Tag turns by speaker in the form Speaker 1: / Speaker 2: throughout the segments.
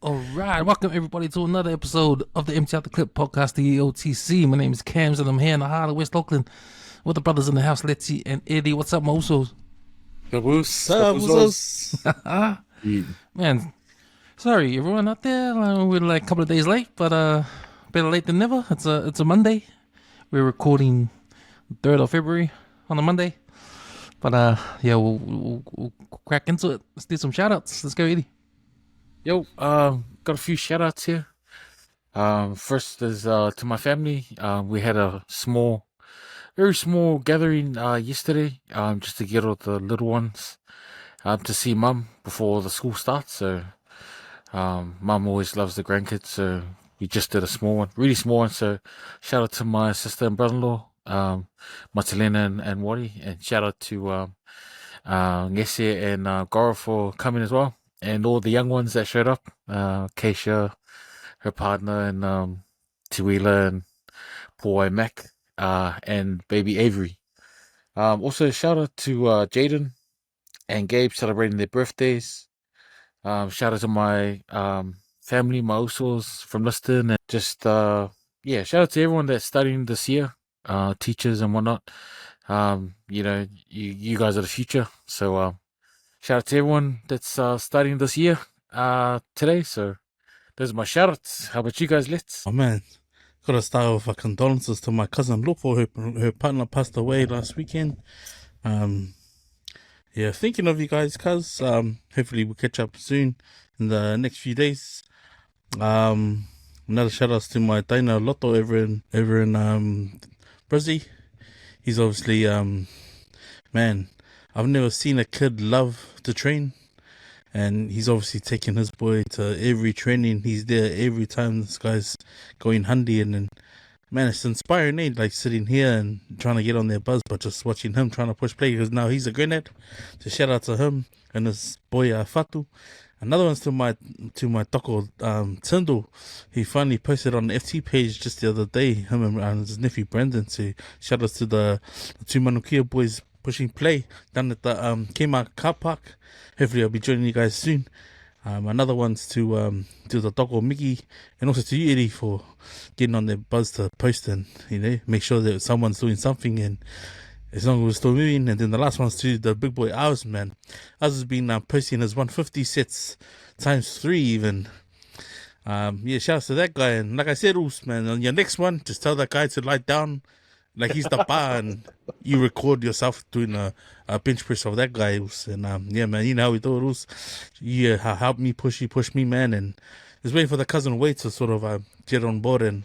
Speaker 1: All right, welcome everybody to another episode of the Empty Out the Clip podcast, the EOTC. My name is Cams and I'm here in the heart of West Auckland with the brothers in the house, Leti and Eddie. What's up, my usos? Man, sorry everyone out there. We're like a couple of days late, but better late than never. It's a Monday. We're recording 3rd of February on a Monday. But yeah, we'll crack into it. Let's do some shout-outs. Let's go, Eddie.
Speaker 2: Yo, got a few shout outs here. First is to my family. We had a very small gathering yesterday, just to get all the little ones to see mum before the school starts. So mum always loves the grandkids, so we just did a small one, really small one. So shout out to my sister and brother-in-law, Matilena and Wadi, and shout out to Ngese and Gora for coming as well. And all the young ones that showed up, Keisha, her partner, and Tiwila and Paul Mac, and baby Avery. Also, shout out to Jaden and Gabe celebrating their birthdays. Shout out to my family, my usos from Liston, and just shout out to everyone that's studying this year, teachers and whatnot. You guys are the future, so. Shout out to everyone that's starting this year today. So those are my shout outs. How about you guys, Let's?
Speaker 3: Oh man, gotta start with condolences to my cousin Lupo. Her partner passed away last weekend. Thinking of you guys, cuz hopefully we'll catch up soon in the next few days. Another shout outs to my Taina Lotto over in Brizzy. He's obviously man, I've never seen a kid love to train, and he's obviously taking his boy to every training. He's there every time this guy's going handy, and man, it's inspiring, eh? Like sitting here and trying to get on their buzz, but just watching him trying to push play, because now he's a grenade. So shout out to him and his boy Fatu. Another one's to my toko Tindo. He finally posted on the FT page just the other day, him and his nephew Brendan. So shout out to the two Manukia boys pushing play down at the Kmart car park. Hopefully I'll be joining you guys soon. Another one's to the Toko Mickey, and also to you, Eddie, for getting on their buzz to post and make sure that someone's doing something, and as long as we're still moving. And then the last one's to the big boy Ours, man. Ours has been posting his 150 sets times 3 even. Shout out to that guy. And like I said, Oos, man, on your next one, just tell that guy to lie down like he's the bar, and you record yourself doing a bench press of that guy. And man, you know how we do it. Was you help me push me, man, and just waiting for the cousin Wade to sort of get on board and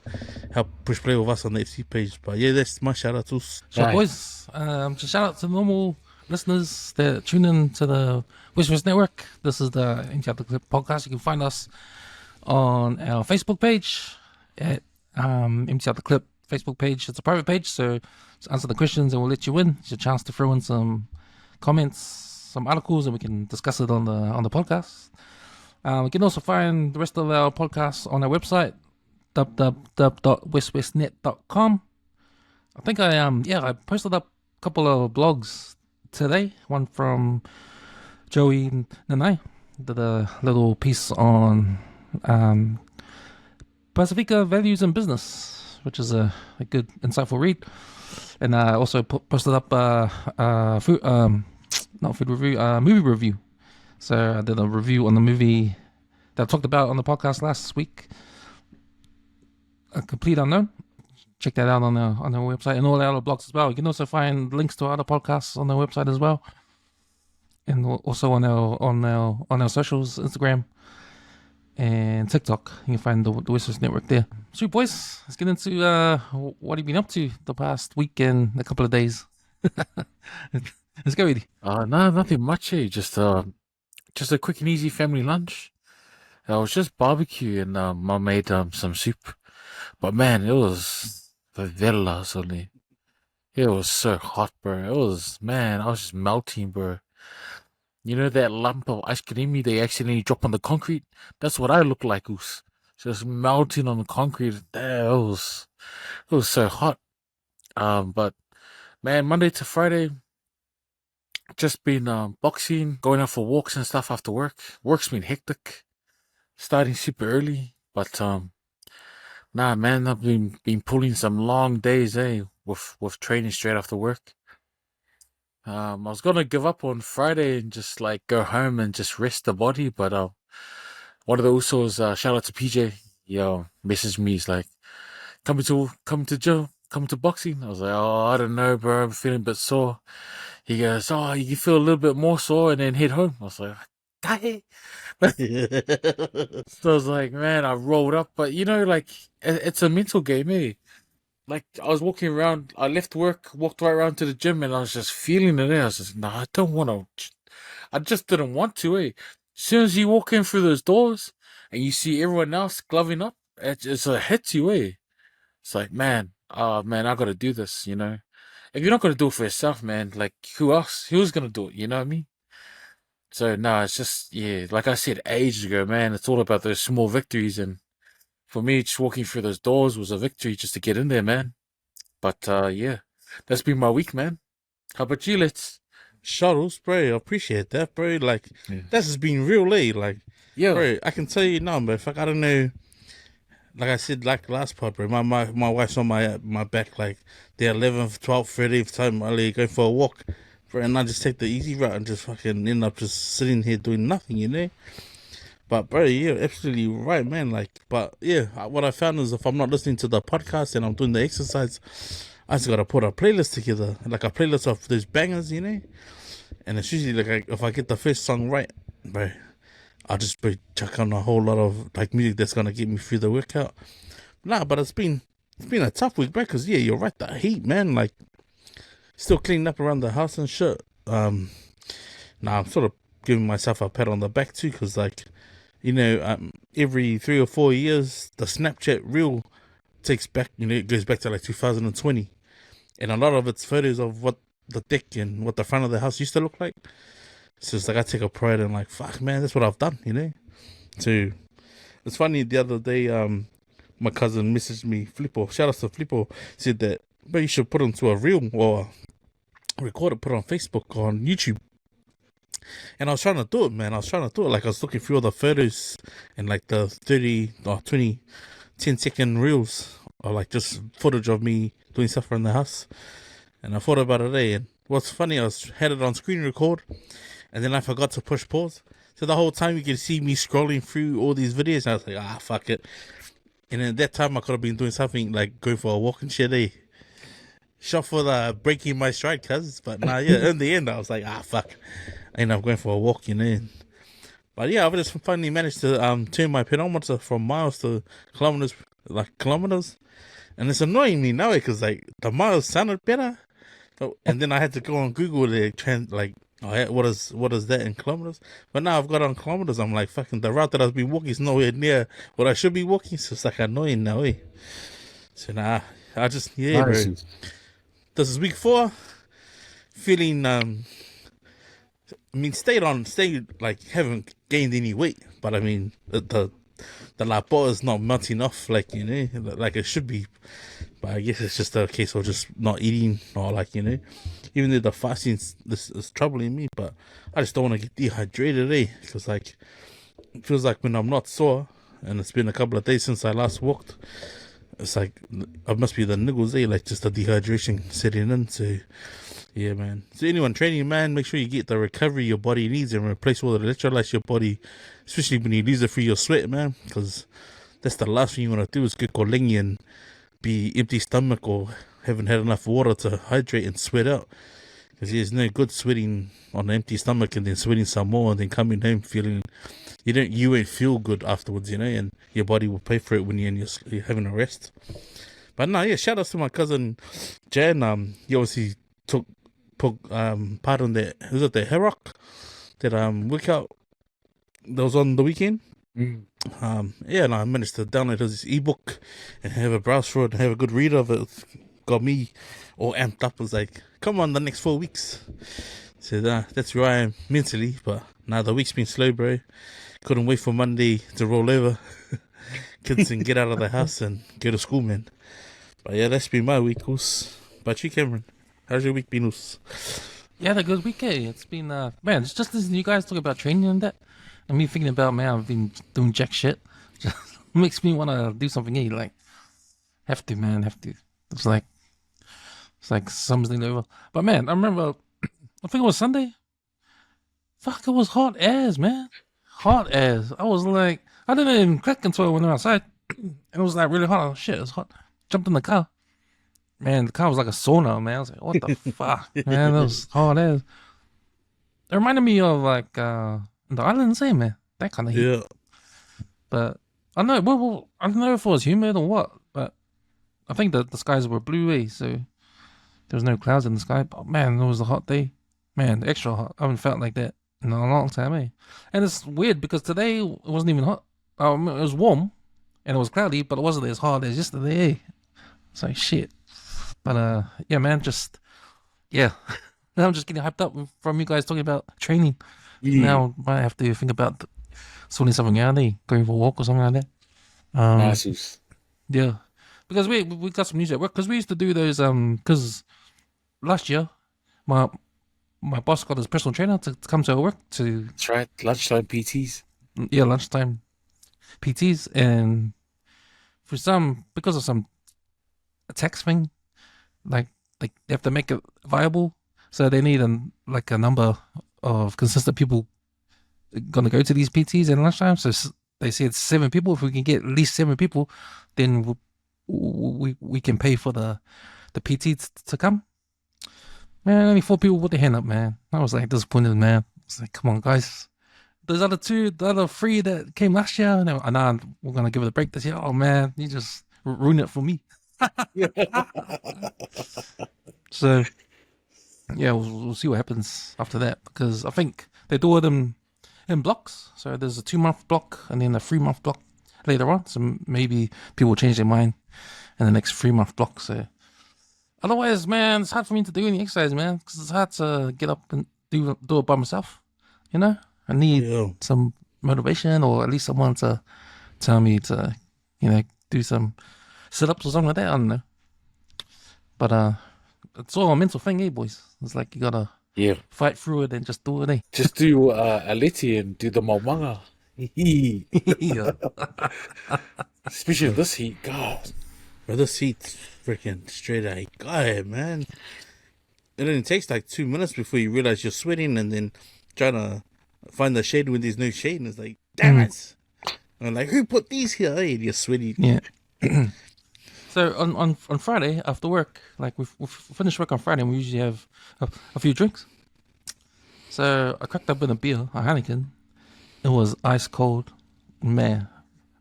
Speaker 3: help push play with us on the FC page. But yeah, that's my shout out to.
Speaker 1: So boys, just shout out to the normal listeners that tune in to the WesWes Network. This is the Empty Out the Clip podcast. You can find us on our Facebook page at Empty Out the Clip Facebook page. It's a private page, so just answer the questions and we'll let you in. It's your chance to throw in some comments, some articles, and we can discuss it on the podcast. You can also find the rest of our podcasts on our website, www.weswesnet.com. I think I posted up a couple of blogs today. One from Joey Nanai, did a little piece on Pacifica values in business, which is a good, insightful read. And I also posted up movie review. So I did a review on the movie that I talked about on the podcast last week, A Complete Unknown. Check that out on our website and all the other blogs as well. You can also find links to other podcasts on our website as well, and also on our socials, Instagram and TikTok. You can find the WesWes Network there. Sweet boys, let's get into what have you been up to the past week and a couple of days. Let's go, Eddie.
Speaker 2: No, nothing much. Just a quick and easy family lunch. I was just barbecue, and mom made some soup. But man, it was favelas only. It was so hot, bro. I was just melting, bro. You know that lump of ice cream they accidentally drop on the concrete? That's what I look like, Oos. Just melting on the concrete. It was so hot. But man, Monday to Friday, just been boxing, going out for walks and stuff after work. Work's been hectic. starting super early, but nah, man, I've been pulling some long days, with training straight after work. I was gonna give up on Friday and just like go home and just rest the body, but one of the usos, shout out to PJ, messaged me. He's like, come to boxing. I was like, oh, I don't know, bro. I'm feeling a bit sore. He goes, oh, you feel a little bit more sore and then head home. I was like, "Dai." So I was like, man, I rolled up, but like it's a mental game, eh? Like I was walking around, I left work, walked right around to the gym, and I was just feeling it. I was just, nah, I don't want to. I just didn't want to, eh? As soon as you walk in through those doors and you see everyone else gloving up, it's a hit you, eh? It's like, man, man, I gotta do this, If you're not gonna do it for yourself, man, like who else? Who's gonna do it? You know what I mean? So no, it's just like I said ages ago, man. It's all about those small victories, and for me, just walking through those doors was a victory just to get in there, man. But yeah, that's been my week, man. How about you? Let's.
Speaker 3: Shuttles, bro. I appreciate that, bro. Like,
Speaker 2: Yeah.
Speaker 3: that's just been real late. Like,
Speaker 2: Yeah.
Speaker 3: bro, I can tell you now, but fuck, I don't know. Like I said, like last part, bro. My wife's on my back, like the 11th, 12th, 13th time I go for a walk, bro, and I just take the easy route and just fucking end up just sitting here doing nothing. But bro, yeah, absolutely right, man. Like, but yeah, what I found is if I'm not listening to the podcast and I'm doing the exercise, I just gotta put a playlist together, like a playlist of those bangers. And it's usually like if I get the first song right, bro, I'll just chuck on a whole lot of like music that's gonna get me through the workout. Nah, but it's been a tough week, bro. Cause yeah, you're right, the heat, man. Like, still cleaning up around the house and shit. Now I'm sort of giving myself a pat on the back too, cause like, every 3 or 4 years, the Snapchat reel takes back, it goes back to like 2020, and a lot of it's photos of what the deck and what the front of the house used to look like. So it's like I take a pride in like, fuck, man, that's what I've done. So it's funny, the other day, my cousin messaged me, Flippo, shout out to Flippo, said that, but you should put into a reel or record it, put it on Facebook or on YouTube. And I was trying to do it, man. Like, I was looking through all the photos and like the 30 or 20 10-second reels or like just footage of me doing stuff around the house. And I thought about it today. And what's funny, had it on screen record, and then I forgot to push pause. So the whole time you can see me scrolling through all these videos. And I was like, fuck it. And at that time I could have been doing something like going for a walk and shit, eh? Shot for the breaking my stride, cuz. But nah, yeah, in the end I was like, fuck. I end up going for a walk, But yeah, I've just finally managed to turn my pedometer from miles to kilometers. And it's annoying me now because like the miles sounded better. And then I had to go on Google to what is that in kilometers? But now I've got on kilometers. I'm like, fucking, the route that I've been walking is nowhere near what I should be walking. So it's like annoying now, eh? So nah, I just, yeah, bro. This is week 4. Feeling, haven't gained any weight. But I mean, the lapo is not melting off like it should be. But I guess it's just a case of just not eating or even though the fasting is troubling me, but I just don't want to get dehydrated, because like it feels like when I'm not sore and it's been a couple of days since I last walked, it's like it must be the niggles, like just the dehydration setting in. So yeah, man. So anyone training, man, make sure you get the recovery your body needs and replace all the electrolytes your body, especially when you lose it through your sweat, man, because that's the last thing you want to do is get kolengi and be empty stomach or haven't had enough water to hydrate and sweat out. Because there's no good sweating on an empty stomach and then sweating some more and then coming home feeling you won't feel good afterwards, and your body will pay for it when you're having a rest. But no, yeah, shout out to my cousin Jan. He obviously took part in the Herock that workout that was on the weekend. And I managed to download his ebook and have a browse through it and have a good read of it. Got me all amped up. I was like, come on, the next 4 weeks. So that's where I am mentally. But now the week's been slow, bro. Couldn't wait for Monday to roll over. Kids can get out of the house and go to school, man. But yeah, that's been my week, Oos. But you, Cameron, how's your week been, Oos?
Speaker 1: Yeah, had a good week, eh? It's been, man, it's just listening to you guys talk about training and that. And me thinking about, man, I've been doing jack shit. Just makes me want to do something. Like, have to, man, have to. It's like something over. But man, I remember, I think it was Sunday. Fuck, it was hot as, man. Hot as. I was like, I didn't even click until I went outside. And it was like really hot. Oh, shit, it was hot. Jumped in the car. Man, the car was like a sauna, man. I was like, what the fuck, man? It was hot as. It reminded me of like the islands, man. That kind of heat.
Speaker 3: Yeah.
Speaker 1: But I don't know. Well, I don't know if it was humid or what. But I think that the skies were blue, so there was no clouds in the sky. But man, it was a hot day. Man, extra hot. I haven't felt like that in a long time, And it's weird because today it wasn't even hot. It was warm and it was cloudy, but it wasn't as hot as yesterday. It's like shit. But yeah, man, yeah. Now I'm just getting hyped up from you guys talking about training.
Speaker 2: Yeah.
Speaker 1: Now I might have to think about sorting something out there, going for a walk or something like that.
Speaker 2: Nice.
Speaker 1: Yeah, because we got some news at work because we used to do those because last year my boss got his personal trainer to come to our work to
Speaker 2: That's right. Lunchtime PTs.
Speaker 1: lunchtime PTs, and because of some tax thing, like they have to make it viable, so they need a number of consistent people gonna go to these PTs at lunchtime. So they said 7 people. If we can get at least 7 people, then we can pay for the PT to come. Man, only 4 people put their hand up, man. I was like disappointed, man. I was like, come on, guys. Those other 3 that came last year, and we're gonna give it a break this year. Oh man, you just ruined it for me. So yeah, we'll see what happens after that, because I think they do it in blocks. So there's a 2-month block and then a 3-month block later on. So maybe people will change their mind in the next 3-month block. So otherwise, man, it's hard for me to do any exercise, man, because it's hard to get up and do it by myself. I need some motivation, or at least someone to tell me to, do some sit-ups or something like that. I don't know. But it's all a mental thing, boys? It's like you gotta fight through it and just do it,
Speaker 2: Just do a Leti and do the maumanga.
Speaker 1: Yeah.
Speaker 2: Especially in this heat, God.
Speaker 3: Bro, this heat's freaking straight out. God, man. It only takes like 2 minutes before you realize you're sweating, and then trying to find the shade when there's no shade, and it's like, damn it. I'm like, who put these here? Hey, you're sweaty.
Speaker 1: Yeah. So on Friday after work, like we finish work on Friday, and we usually have a few drinks. So I cracked up in a beer, a Heineken. It was ice cold, man.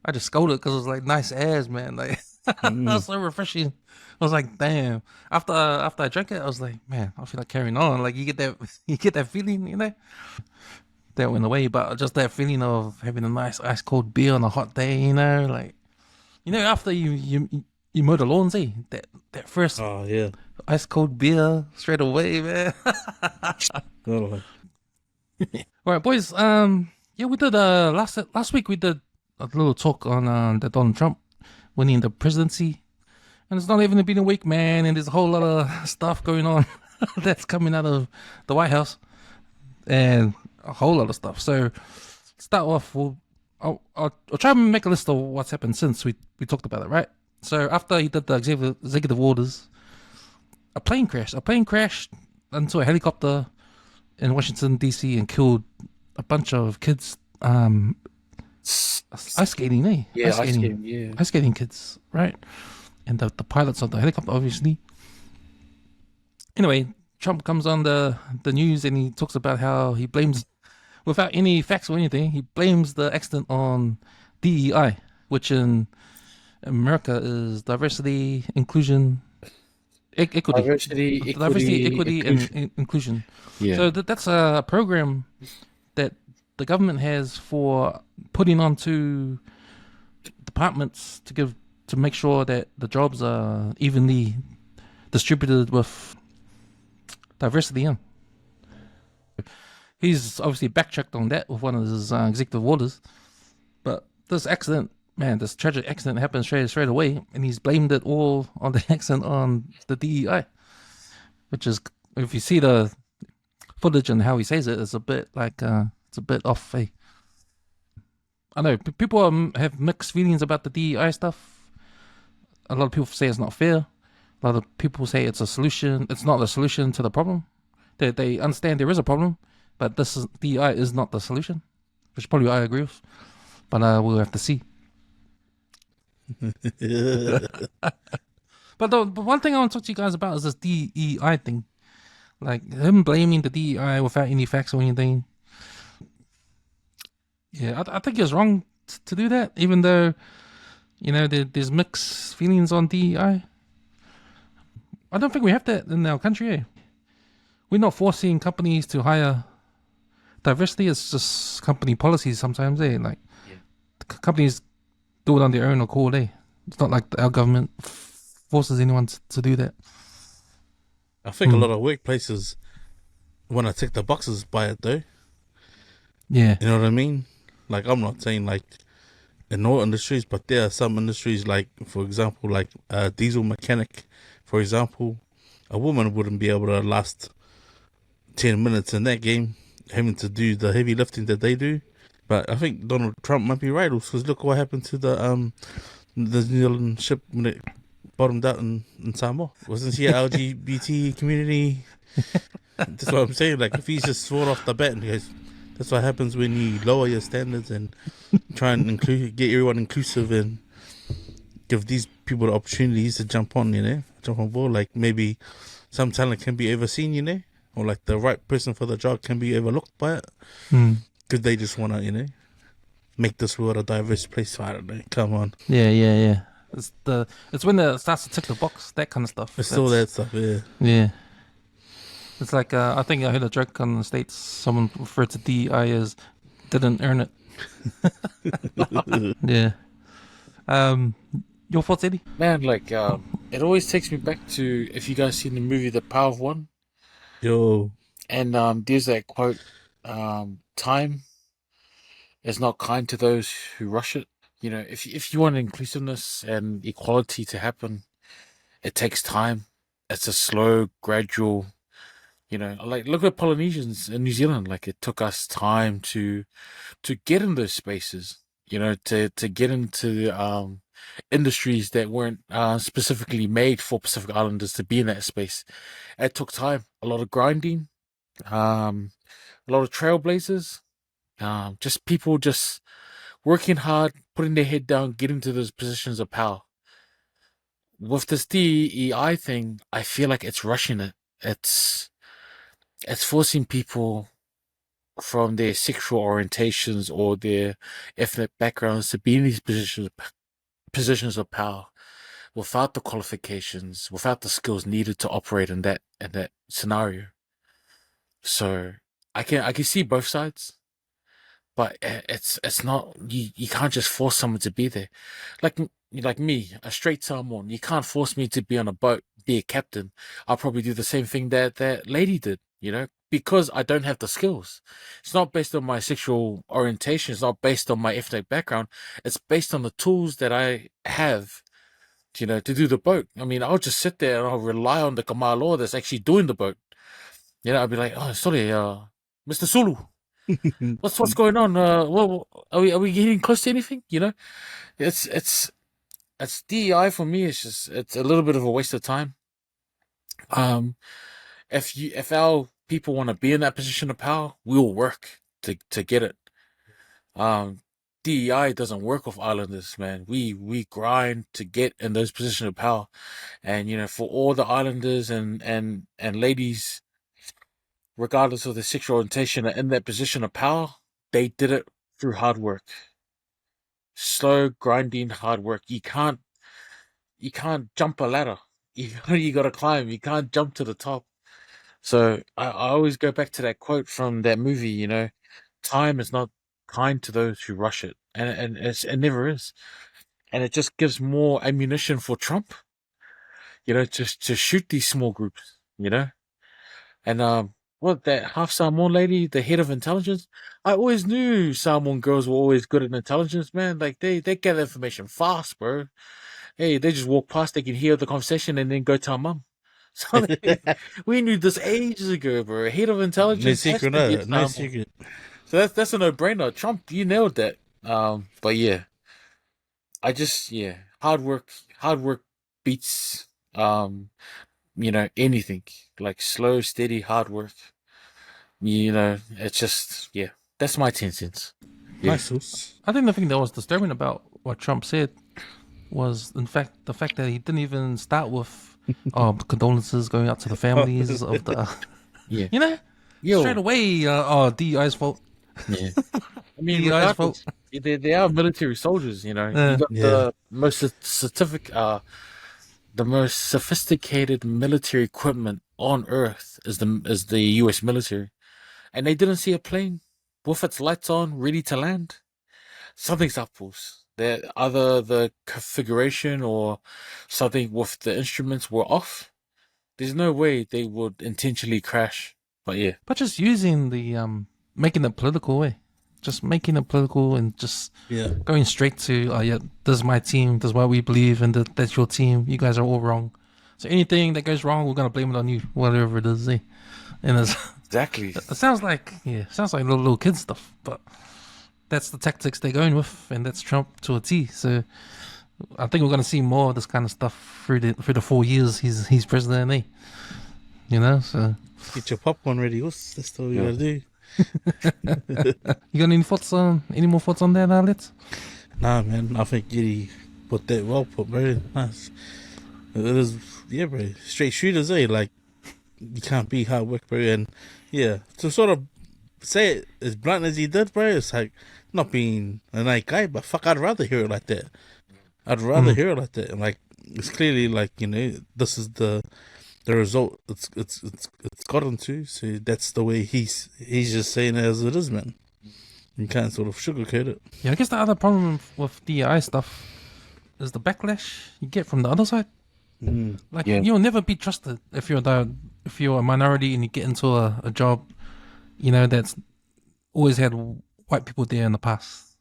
Speaker 1: I just scolded because it was like nice ass, man. Like that was so refreshing. I was like, damn. After I drank it, I was like, man, I feel like carrying on. Like you get that feeling, That went away, but just that feeling of having a nice ice cold beer on a hot day, like after you mow the lawns, that first ice cold beer straight away, man.
Speaker 3: Totally.
Speaker 1: All right, boys. We did last week we did a little talk on the Donald Trump winning the presidency, and it's not even been a week, man, and there's a whole lot of stuff going on that's coming out of the White House, and a whole lot of stuff. So start off, I'll try and make a list of what's happened since we talked about it, right? So after he did the executive orders, a plane crashed into a helicopter in Washington D.C. and killed a bunch of kids. Ice skating,
Speaker 2: Yeah,
Speaker 1: ice skating kids, right? And the pilots of the helicopter, obviously. Anyway, Trump comes on the news and he talks about how he blames, without any facts or anything, he blames the accident on DEI, which in America is diversity, inclusion, equity. Diversity, equity, and inclusion.
Speaker 2: Yeah.
Speaker 1: So that's a program that the government has for putting onto departments to make sure that the jobs are evenly distributed with diversity in. He's obviously backtracked on that with one of his executive orders, but this tragic accident happened straight away, and he's blamed it all on the accident on the DEI, which is, if you see the footage and how he says it, it's a bit like it's a bit off. I know people have mixed feelings about the DEI stuff. A lot of people say it's not fair. A lot of people say it's a solution. It's not the solution to the problem. They understand there is a problem, but DEI is not the solution, which probably I agree with. But we'll have to see. But the one thing I want to talk to you guys about is this DEI thing. Like him blaming the DEI without any facts or anything. Yeah, I think it's wrong to do that, even though, there's mixed feelings on DEI. I don't think we have that in our country, eh? We're not forcing companies to hire diversity. It's just company policies sometimes, eh? Like, companies do it on their own accord, eh? It's not like our government forces anyone to do that.
Speaker 3: I think a lot of workplaces want to tick the boxes by it, though.
Speaker 1: Yeah.
Speaker 3: You know what I mean? Like, I'm not saying, like, in all industries, but there are some industries, like, for example, like a diesel mechanic, for example. A woman wouldn't be able to last 10 minutes in that game, having to do the heavy lifting that they do. But I think Donald Trump might be right, because look what happened to the New Zealand ship when it bottomed out in Samoa. Wasn't he an LGBT community? That's what I'm saying. Like, if he's just sworn off the bat and he goes, that's what happens when you lower your standards and try and get everyone inclusive and give these people the opportunities to jump on board. Like, maybe some talent can be overseen, or like the right person for the job can be overlooked by it. Because they just want to, make this world a diverse place. I don't know. Come on.
Speaker 1: Yeah. It's when it starts to tick the box, that kind of stuff.
Speaker 3: It's all that stuff, yeah.
Speaker 1: Yeah. It's like, I think I heard a joke on the States. Someone referred to DEI as didn't earn it. Yeah. Your thoughts, Eddie?
Speaker 2: Man, like, it always takes me back to, if you guys seen the movie The Power of One.
Speaker 3: Yo.
Speaker 2: And there's that quote, time is not kind to those who rush it. If you want inclusiveness and equality to happen, it takes time. It's a slow, gradual, like look at Polynesians in New Zealand. Like, it took us time to get in those spaces, to get into industries that weren't specifically made for Pacific Islanders to be in that space. It took time, a lot of grinding, a lot of trailblazers, just people just working hard, putting their head down, getting to those positions of power. With this DEI thing, I feel like it's rushing it. It's forcing people from their sexual orientations or their ethnic backgrounds to be in these positions of power without the qualifications, without the skills needed to operate in that scenario. So I can see both sides. But it's not, you can't just force someone to be there. Like me, a straight Samoan, you can't force me to be on a boat, be a captain. I'll probably do the same thing that lady did, because I don't have the skills. It's not based on my sexual orientation. It's not based on my ethnic background. It's based on the tools that I have, to do the boat. I mean, I'll just sit there and I'll rely on the kamaloa that's actually doing the boat. I'll be like, oh, sorry, Mr. Sulu. What's going on? Well, are we getting close to anything? It's DEI for me. It's a little bit of a waste of time. If our people want to be in that position of power, we'll work to get it. DEI doesn't work with Islanders, man. We grind to get in those positions of power, and for all the Islanders and ladies, regardless of their sexual orientation, are in that position of power, they did it through hard work. Slow, grinding, hard work. You can't jump a ladder. You got to climb. You can't jump to the top. So I always go back to that quote from that movie, time is not kind to those who rush it. And it never is. And it just gives more ammunition for Trump, to shoot these small groups, And that half Samoan lady, the head of intelligence? I always knew Samoan girls were always good at intelligence, man. Like, they get information fast, bro. Hey, they just walk past, they can hear the conversation and then go tell mum. So we knew this ages ago, bro. Head of intelligence.
Speaker 3: No secret.
Speaker 2: So that's a no-brainer. Trump, you nailed that. But yeah, hard work beats anything. Like slow, steady, hard work. It's just that's my 10 cents. Yeah.
Speaker 3: Nice sauce.
Speaker 1: I think the thing that was disturbing about what Trump said was, in fact, the fact that he didn't even start with condolences going out to the families of the,
Speaker 2: Yeah.
Speaker 1: you know,
Speaker 2: Yo.
Speaker 1: straight away, DEI's fault.
Speaker 2: Yeah. I mean,
Speaker 1: DEI's fault.
Speaker 2: they are military soldiers, you got
Speaker 3: Yeah.
Speaker 2: the most the most sophisticated military equipment on earth is the US military. And they didn't see a plane with its lights on, ready to land. Something's up, boss. Either the configuration or something with the instruments were off. There's no way they would intentionally crash. But yeah.
Speaker 1: But just using the making it political way, just making it political and just going straight to this is my team, this is what we believe, and that's your team. You guys are all wrong. So anything that goes wrong, we're gonna blame it on you, whatever it is. And it's
Speaker 2: Exactly.
Speaker 1: it sounds like little kid stuff, but that's the tactics they're going with, and that's Trump to a T. So I think we're gonna see more of this kind of stuff through the 4 years he's president. So
Speaker 3: Get your popcorn ready. That's all you gotta do.
Speaker 1: You got any more thoughts on that, Let's?
Speaker 3: Nah, man. I think Giddy put that well put, bro. Nice. It is, bro. Straight shooters, Like, you can't be hard work, bro. And to sort of say it as blunt as he did, bro, it's like not being a nice guy, but fuck, I'd rather hear it like that. I'd rather hear it like that. And like, it's clearly like, this is the result it's gotten to. So that's the way he's just saying it as it is, man. You can't sort of sugarcoat it.
Speaker 1: Yeah, I guess the other problem with DEI stuff is the backlash you get from the other side. Like you'll never be trusted if you're a minority and you get into a job, that's always had white people there in the past,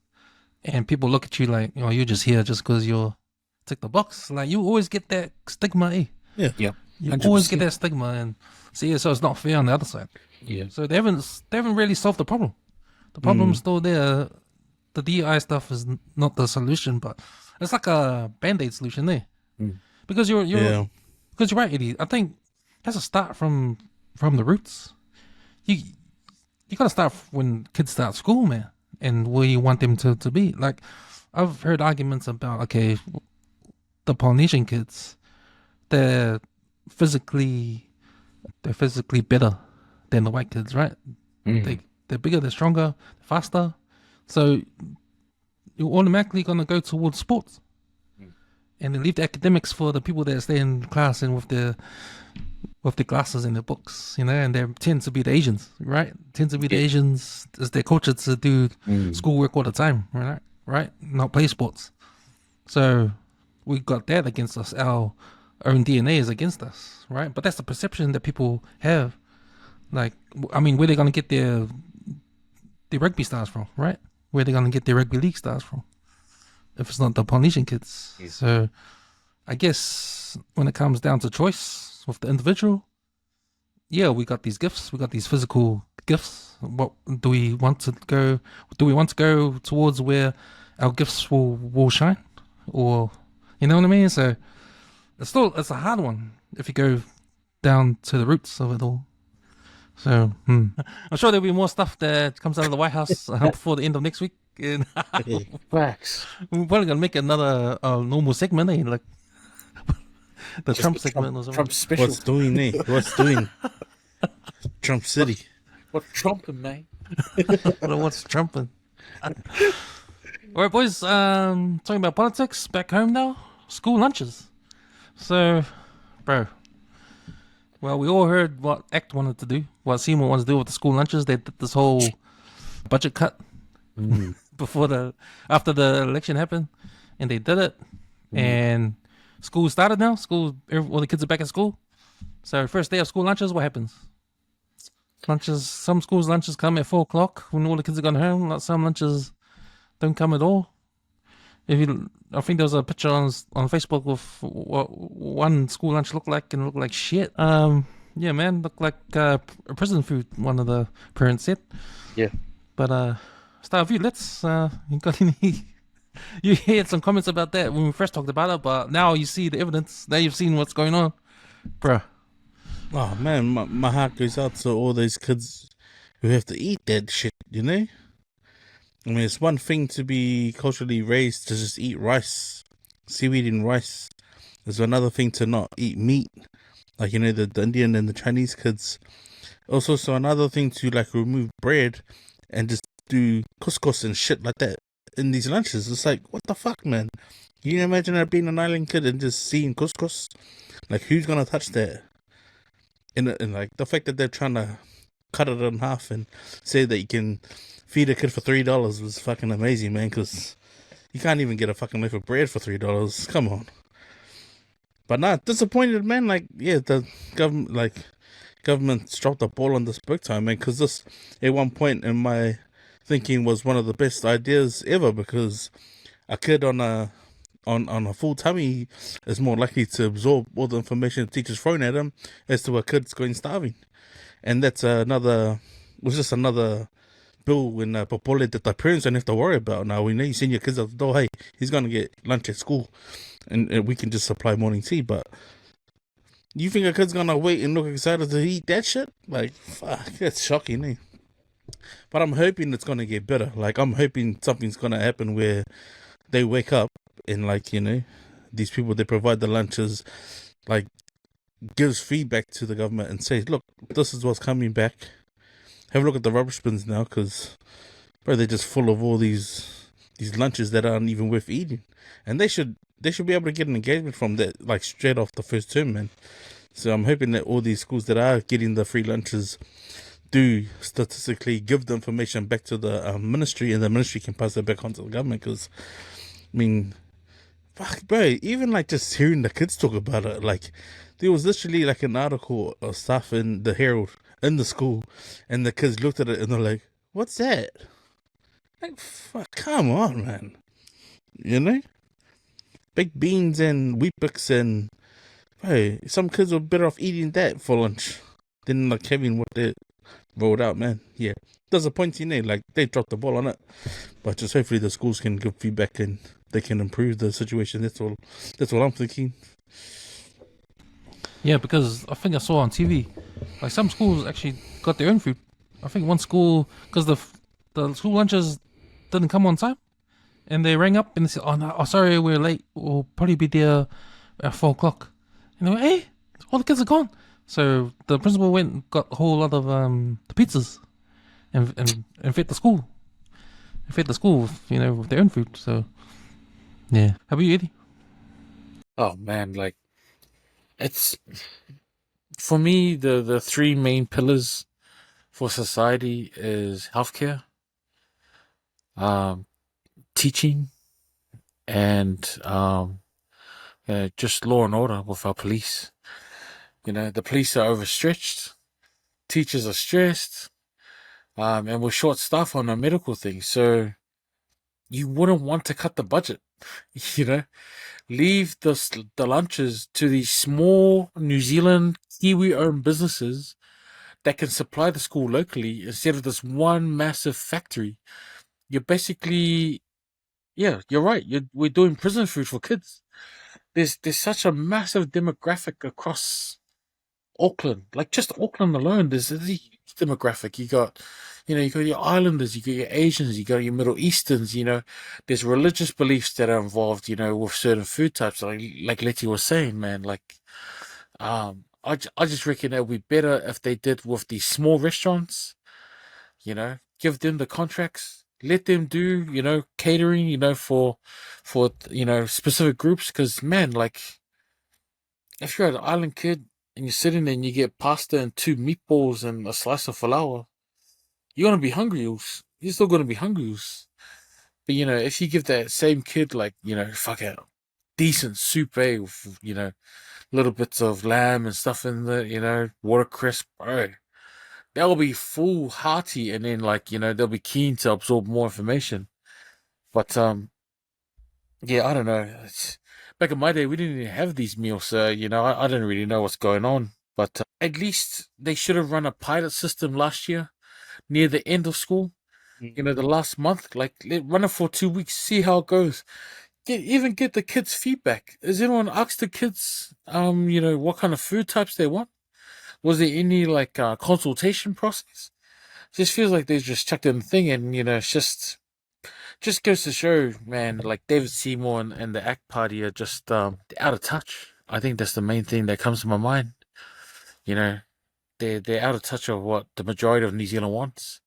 Speaker 1: and people look at you like, you're just here just because you're tick the box. Like you always get that stigma, eh?
Speaker 3: Yeah.
Speaker 1: You
Speaker 2: 100%.
Speaker 1: always get that stigma, and so it's not fair on the other side.
Speaker 2: Yeah.
Speaker 1: So they haven't really solved the problem. The problem's still there. The DEI stuff is not the solution, but it's like a band-aid solution there. Because you're right, Eddie. I think it has to start from the roots. You gotta start when kids start school, man, and where you want them to be. Like I've heard arguments about the Polynesian kids, they're physically better than the white kids, right? They're bigger, they're stronger, faster. So you're automatically gonna go towards sports. And they leave the academics for the people that stay in class and with the glasses and the books, and they tend to be the Asians, right? The Asians is their culture to do schoolwork all the time, right? Not play sports. So we got that against us. Our own DNA is against us, right? But that's the perception that people have. Like, I mean, where they gonna get their rugby stars from, right? Where they gonna get their rugby league stars from? If it's not the Polynesian kids. So I guess when it comes down to choice with the individual, we got these gifts, we got these physical gifts. What do we want to go? Do we want to go towards where our gifts will shine? Or, you know what I mean? So it's a hard one if you go down to the roots of it all. So I'm sure there'll be more stuff that comes out of the White House before the end of next week.
Speaker 2: Facts.
Speaker 1: We're probably gonna make another normal segment, like the Trump segment or something.
Speaker 2: Trump special.
Speaker 3: What's doing, eh? What's doing? Trump City.
Speaker 2: What's trumping, man?
Speaker 1: What's trumping? All right, boys. Talking about politics back home now. School lunches. So, bro. Well, we all heard what ACT wanted to do, what Seymour wanted to do with the school lunches. They did this whole budget cut after the election happened, and they did it. And school started now. All the kids are back at school. So first day of school lunches, what happens? Some schools lunches come at 4:00 when all the kids are gone home. Like some lunches don't come at all. I think there was a picture on Facebook of what one school lunch looked like, and it looked like shit. Looked like prison food. One of the parents said.
Speaker 2: Yeah.
Speaker 1: But start with you. You got any? You had some comments about that when we first talked about it, but now you see the evidence. Now you've seen what's going on, bruh.
Speaker 3: Oh man, my heart goes out to all those kids who have to eat that shit, you know? I mean, it's one thing to be culturally raised to just eat rice, seaweed and rice. There's another thing to not eat meat, like, you know, the Indian and the Chinese kids. Also, so another thing to, like, remove bread and just do couscous and shit like that in these lunches. It's like, what the fuck, man? Can you imagine being an island kid and just seeing couscous? Like, who's gonna touch that? And like the fact that they're trying to cut it in half and say that you can feed a kid for $3 was fucking amazing, man. Because you can't even get a fucking loaf of bread for $3. Come on. But not disappointed, man. Like, yeah, the government's dropped the ball on this big time, man. Because this, at one point in my thinking, was one of the best ideas ever. Because a kid on a full tummy is more likely to absorb all the information the teacher's thrown at him as to a kid's going starving. And that's just another bill in Popole that the parents don't have to worry about now. We know you send your kids out the door, hey, he's going to get lunch at school and we can just supply morning tea. But you think a kid's going to wait and look excited to eat that shit? Like, fuck, that's shocking, eh? But I'm hoping it's going to get better. Like, I'm hoping something's going to happen where they wake up and, like, you know, these people that provide the lunches, like, gives feedback to the government and says, look, this is what's coming back. Have a look at the rubbish bins now, because, bro, they're just full of all these lunches that aren't even worth eating. And they should be able to get an engagement from that, like, straight off the first term, man. So I'm hoping that all these schools that are getting the free lunches do statistically give the information back to the ministry, and the ministry can pass it back on to the government. Because, I mean, fuck, bro, even like just hearing the kids talk about it, like there was literally like an article or stuff in the Herald in the school, and the kids looked at it and they're like, "What's that?" Like, fuck, come on, man. You know, baked beans and Weet-Bix, and bro, some kids were better off eating that for lunch than like having what they rolled out, man. Yeah, disappointing, eh? Like they dropped the ball on it, but just hopefully the schools can give feedback and they can improve the situation. That's all I'm thinking.
Speaker 1: Yeah, because I think I saw on TV, like some schools actually got their own food. I think one school, because the school lunches didn't come on time, and they rang up and they said, "Oh no, oh sorry, we're late. We'll probably be there at 4 o'clock." And they went, "Hey, all the kids are gone." So the principal went and got a whole lot of the pizzas, and fed the school. And fed the school, with their own food. So yeah. How about you, Eddie?
Speaker 2: Oh man, like it's for me the three main pillars for society is healthcare, um, teaching, and just law and order with our police. The police are overstretched, teachers are stressed, and we're short staffed on our medical things. So you wouldn't want to cut the budget, leave the lunches to these small New Zealand Kiwi-owned businesses that can supply the school locally instead of this one massive factory. You're basically, yeah, you're right. We're doing prison food for kids. There's such a massive demographic across Auckland, like just Auckland alone. There's a huge demographic. You got your Islanders, you got your Asians, you got your Middle Easterns. There's religious beliefs that are involved. With certain food types, like Leti was saying, man. I just reckon it would be better if they did with these small restaurants. Give them the contracts, let them do catering. For specific groups. Because man, like if you're an island kid and you're sitting there and you get pasta and 2 meatballs and a slice of falafel, you're gonna be hungry. You're still gonna be hungry. But if you give that same kid fucking decent soup, with little bits of lamb and stuff in there, watercress, bro, they'll be full hearty, and then they'll be keen to absorb more information. But yeah, I don't know. Back in my day, we didn't even have these meals, so I don't really know what's going on. But at least they should have run a pilot system last year near the end of school, You know, the last month, like run it for 2 weeks, see how it goes. Get the kids' feedback. Has anyone asked the kids, you know, what kind of food types they want? Was there any like consultation process? Just feels like they just chucked in the thing, and you know, it's just goes to show, man. Like David Seymour and the ACT Party are just out of touch. I think that's the main thing that comes to my mind. You know, they're out of touch of what the majority of New Zealand wants.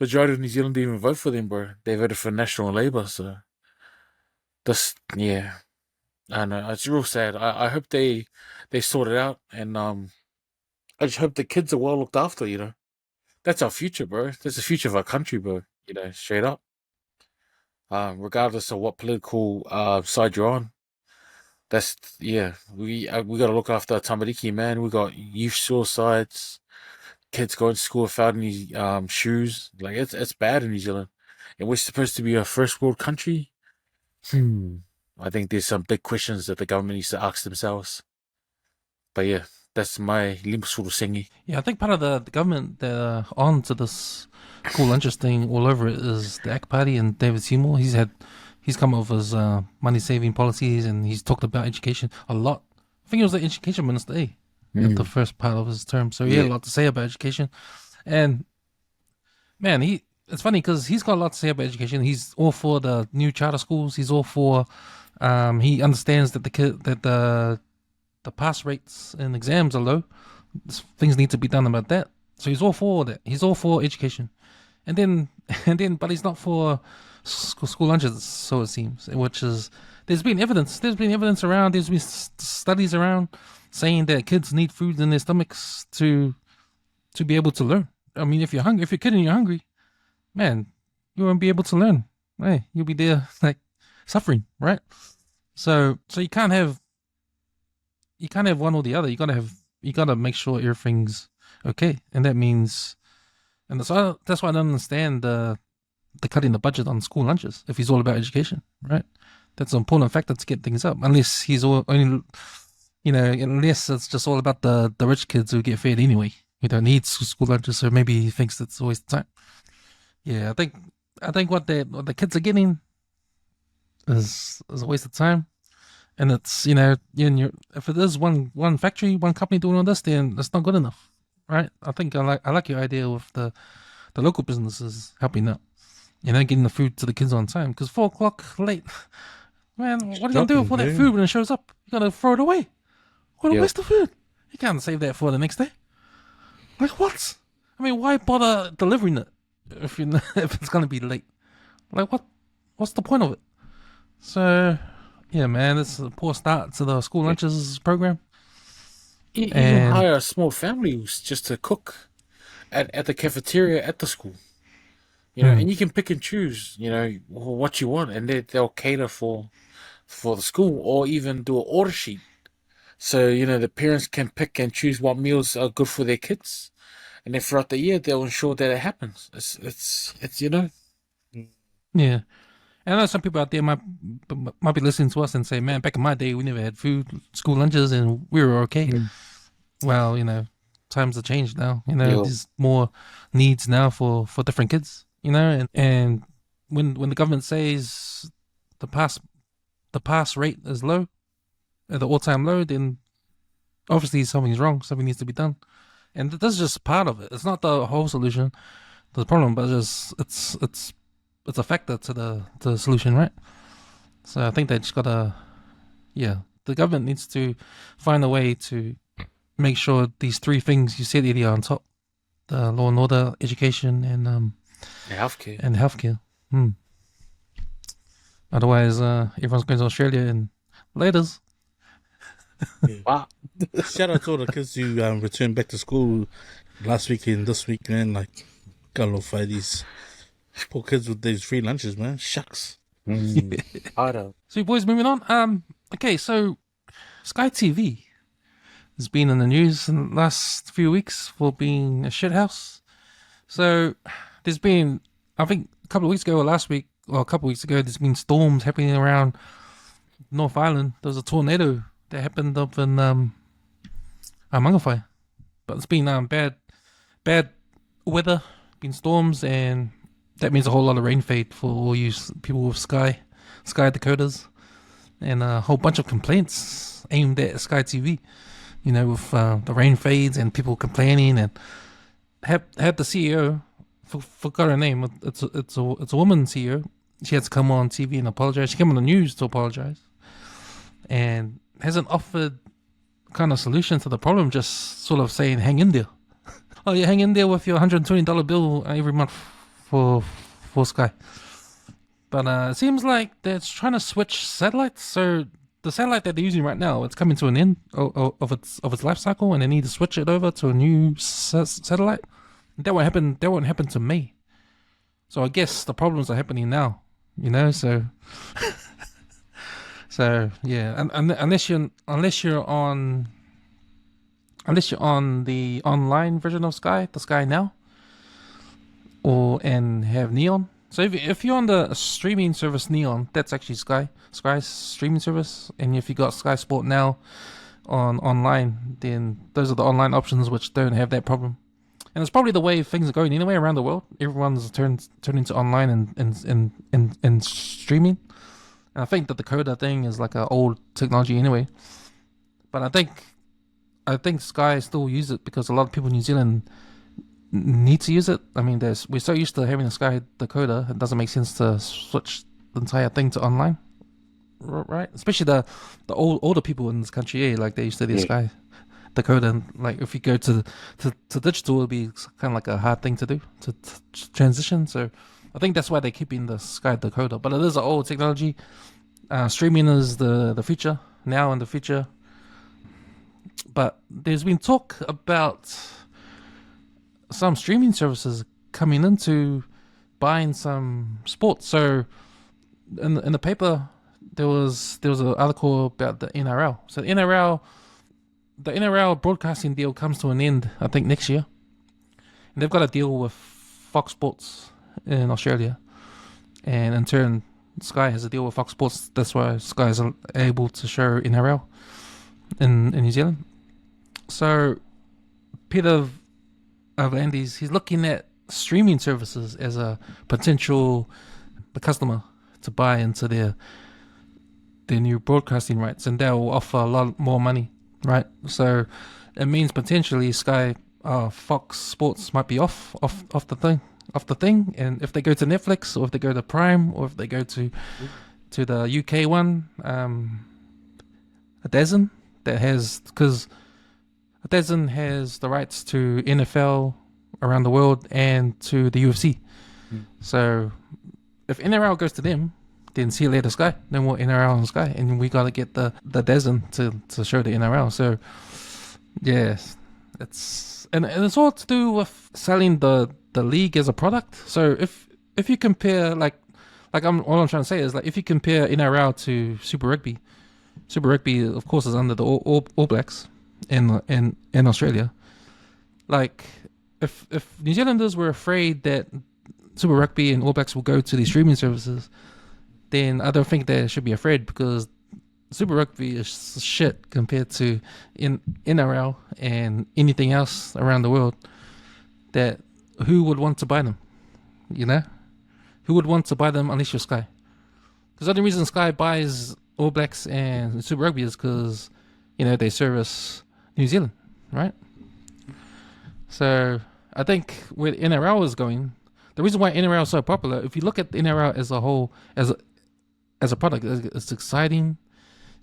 Speaker 2: Majority of New Zealand didn't even vote for them, bro. They voted for National Labour, so this, yeah, I know it's real sad. I hope they sort it out, and I just hope the kids are well looked after. You know, that's our future, bro. That's the future of our country, bro. You know, straight up. Regardless of what political side you're on, that's yeah. We got to look after our tamariki, man. We got youth suicides, kids going to school without any shoes. Like it's bad in New Zealand, and we're supposed to be a first world country. I think there's some big questions that the government needs to ask themselves. But yeah, that's my limpsuru sengi.
Speaker 1: Yeah, I think part of the government that are on to this school lunches thing all over it is the ACT Party and David Seymour. He's come up with his money saving policies, and he's talked about education a lot. I think he was the education minister at the first part of his term, so he had a lot to say about education. And man, it's funny because he's got a lot to say about education. He's all for the new charter schools. He's all for he understands that the pass rates in exams are low. Things need to be done about that. So he's all for that. He's all for education, and then, but he's not for school lunches. So it seems, which is there's been evidence. There's been evidence around. There's been studies around saying that kids need food in their stomachs to be able to learn. I mean, if you're hungry, if you're a kid and you're hungry, man, you won't be able to learn. Hey, you'll be there like suffering, right? So you can't have one or the other. You gotta make sure everything's okay, and that means, and that's why I don't understand the cutting the budget on school lunches if he's all about education, right? That's an important factor to get things up. Unless he's only, unless it's just all about the rich kids who get fed anyway. We don't need school lunches, so maybe he thinks it's a waste of time. Yeah, I think what the kids are getting is a waste of time. And it's, if it is one factory, one company doing all this, then it's not good enough, right? I think I like your idea with the local businesses helping out, getting the food to the kids on time. Because 4 o'clock late, man, what are you gonna do with all that food when it shows up? You gotta throw it away. What a waste of food! You can't save that for the next day. Like what? I mean, why bother delivering it if if it's gonna be late? Like what? What's the point of it? So. Yeah, man, it's a poor start to the school lunches program.
Speaker 2: Even hire small families just to cook at the cafeteria at the school. And you can pick and choose, what you want, and they'll cater for the school, or even do an order sheet. So, the parents can pick and choose what meals are good for their kids. And then throughout the year, they'll ensure that it happens. It's
Speaker 1: Yeah. And I know some people out there might be listening to us and say, man, back in my day, we never had food, school lunches, and we were okay. Well, times have changed now. There's more needs now for different kids, and when the government says the pass rate is low, at the all-time low, then obviously something's wrong. Something needs to be done. And that's just part of it. It's not the whole solution to the problem, but it's a factor to the solution, right? So I think they just gotta, the government needs to find a way to make sure these three things you said, Eddie, are on top: the law and order, education, and healthcare. Otherwise, everyone's going to Australia and laters.
Speaker 3: Wow. Shout out to all the kids who returned back to school last week and this week, man. Like, gotta love these poor kids with these free lunches, man. Shucks.
Speaker 2: So
Speaker 1: you boys, moving on. Okay, so SkyTV has been in the news in the last few weeks for being a shithouse. So there's been, I think, a couple of weeks ago, there's been storms happening around North Island. There was a tornado that happened up in Mangawhai. But it's been bad weather, been storms, and that means a whole lot of rain fade for all you people with Sky decoders, and a whole bunch of complaints aimed at SkyTV. With the rain fades and people complaining, and had the CEO, forgot her name. It's a woman CEO. She had to come on TV and apologize. She came on the news to apologize, and hasn't offered kind of solution to the problem. Just sort of saying, hang in there. Oh, you hang in there with your $120 bill every month for Sky. But it seems like they're trying to switch satellites. So the satellite that they're using right now, it's coming to an end of its life cycle, and they need to switch it over to a new satellite. That won't happen. That won't happen to me. So I guess the problems are happening now. So so yeah. And unless you're on the online version of Sky, the Sky Now, and have Neon. So if you're on the streaming service Neon, that's actually Sky's streaming service. And if you got Sky Sport Now online, then those are the online options which don't have that problem. And it's probably the way things are going anyway around the world. Everyone's turning to online and streaming. And I think that the coder thing is like an old technology anyway. But I think Sky still use it because a lot of people in New Zealand need to use it. I mean, we're so used to having a Sky decoder, it doesn't make sense to switch the entire thing to online, right? Especially the older people in this country, like they used to do Sky decoder. And like if you go to digital, it'll be kind of like a hard thing to do to transition. So I think that's why they're keeping the Sky decoder. But it is an old technology. Streaming is the future now and the future. But there's been talk about some streaming services coming into buying some sports. So in the paper, there was an article about the NRL. So the NRL broadcasting deal comes to an end, I think, next year. And they've got a deal with Fox Sports in Australia. And in turn, Sky has a deal with Fox Sports. That's why Sky is able to show NRL in New Zealand. So Peter V'landys, he's looking at streaming services as a potential customer to buy into their new broadcasting rights, and they'll offer a lot more money, right? So it means potentially Sky, Fox Sports might be off the thing, and if they go to Netflix, or if they go to Prime, or if they go to the UK one, Adesanya, because Adesanya has the rights to NFL around the world and to the UFC. So if NRL goes to them, then see you later, Sky. No more NRL on Sky, and we got to get the Adesanya to show the NRL. So yeah, it's all to do with selling the league as a product. So if you compare all I'm trying to say is, like, if you compare NRL to Super Rugby of course is under the All Blacks in Australia. Like if New Zealanders were afraid that Super Rugby and All Blacks will go to these streaming services, then I don't think they should be afraid, because Super Rugby is shit compared to NRL and anything else around the world. That who would want to buy them? Who would want to buy them unless you're Sky? Because the only reason Sky buys All Blacks and Super Rugby is because they service New Zealand, right? So I think where NRL is going, the reason why NRL is so popular, if you look at NRL as a whole, as a product, it's exciting.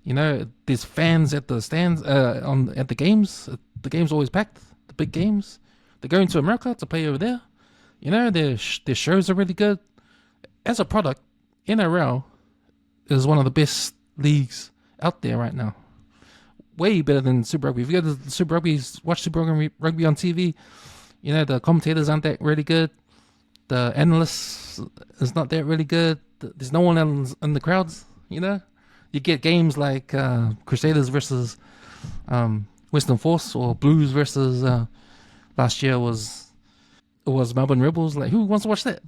Speaker 1: There's fans at the stands, at the games. The games are always packed. The big games. They're going to America to play over there. Their shows are really good. As a product, NRL is one of the best leagues out there right now. Way better than Super Rugby. If you go to Super Rugby, watch Super Rugby on TV, the commentators aren't that really good. The analysts is not that really good. There's no one in the crowds, You get games like Crusaders versus Western Force, or Blues versus last year was Melbourne Rebels. Like, who wants to watch that?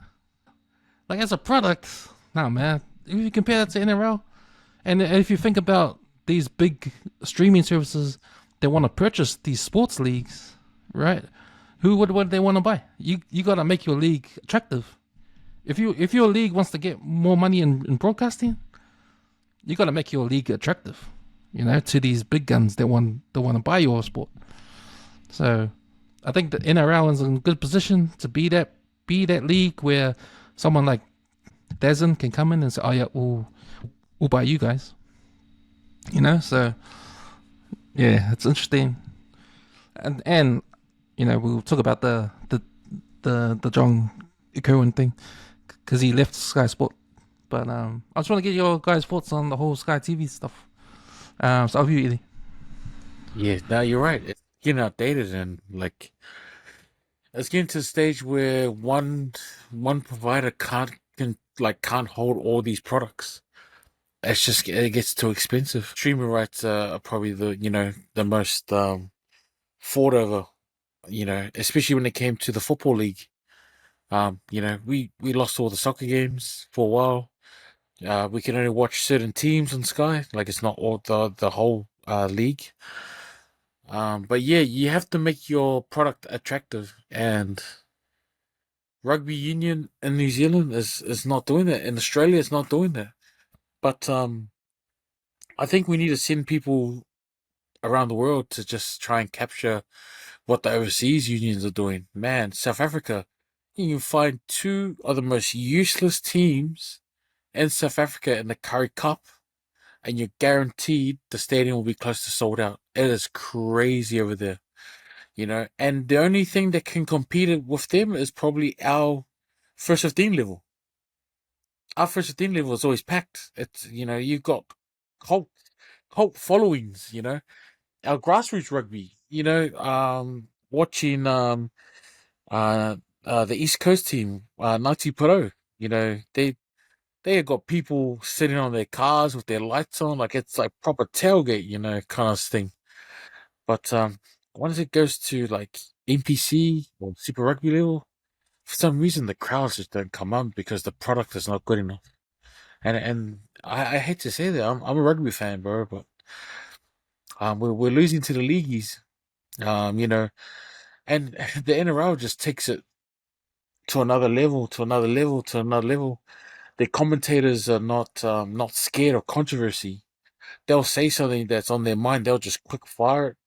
Speaker 1: Like, as a product, no, man. If you compare that to NRL, and if you think about these big streaming services that want to purchase these sports leagues, right? Who would they want to buy? You got to make your league attractive, if your league wants to get more money in broadcasting, you got to make your league attractive, to these big guns that want to buy your sport. So I think the NRL is in a good position to be that league where someone like Dezen can come in and say, "Oh yeah, we'll buy you guys." So yeah, it's interesting, and we'll talk about the John Kerwin thing because he left Sky Sport. But I just want to get your guys' thoughts on the whole Sky TV stuff. So I'll view Eli.
Speaker 2: Yeah, no, you're right. It's getting outdated, and like it's getting to the stage where one provider can't hold all these products. It gets too expensive. Streaming rights are probably the most fought over. Especially when it came to the football league. We lost all the soccer games for a while. We can only watch certain teams on Sky. Like it's not all the whole league. But yeah, you have to make your product attractive, and rugby union in New Zealand is not doing that. In Australia, it's not doing that. But I think we need to send people around the world to just try and capture what the overseas unions are doing. Man, South Africa, you can find two of the most useless teams in South Africa in the Curry Cup, and you're guaranteed the stadium will be close to sold out. It is crazy over there, and the only thing that can compete with them is probably our first 15 level. Our first 15 level is always packed. It's, you've got cult followings, our grassroots rugby, watching the East Coast team, Ngāti Pro, they have got people sitting on their cars with their lights on, like it's like proper tailgate, kind of thing. But once it goes to like NPC or Super Rugby level, for some reason the crowds just don't come on because the product is not good enough. And I hate to say that, I'm a rugby fan, bro, but we're losing to the leagueies, and the NRL just takes it to another level, to another level, to another level. The commentators are not scared of controversy. They'll say something that's on their mind, they'll just quick fire it.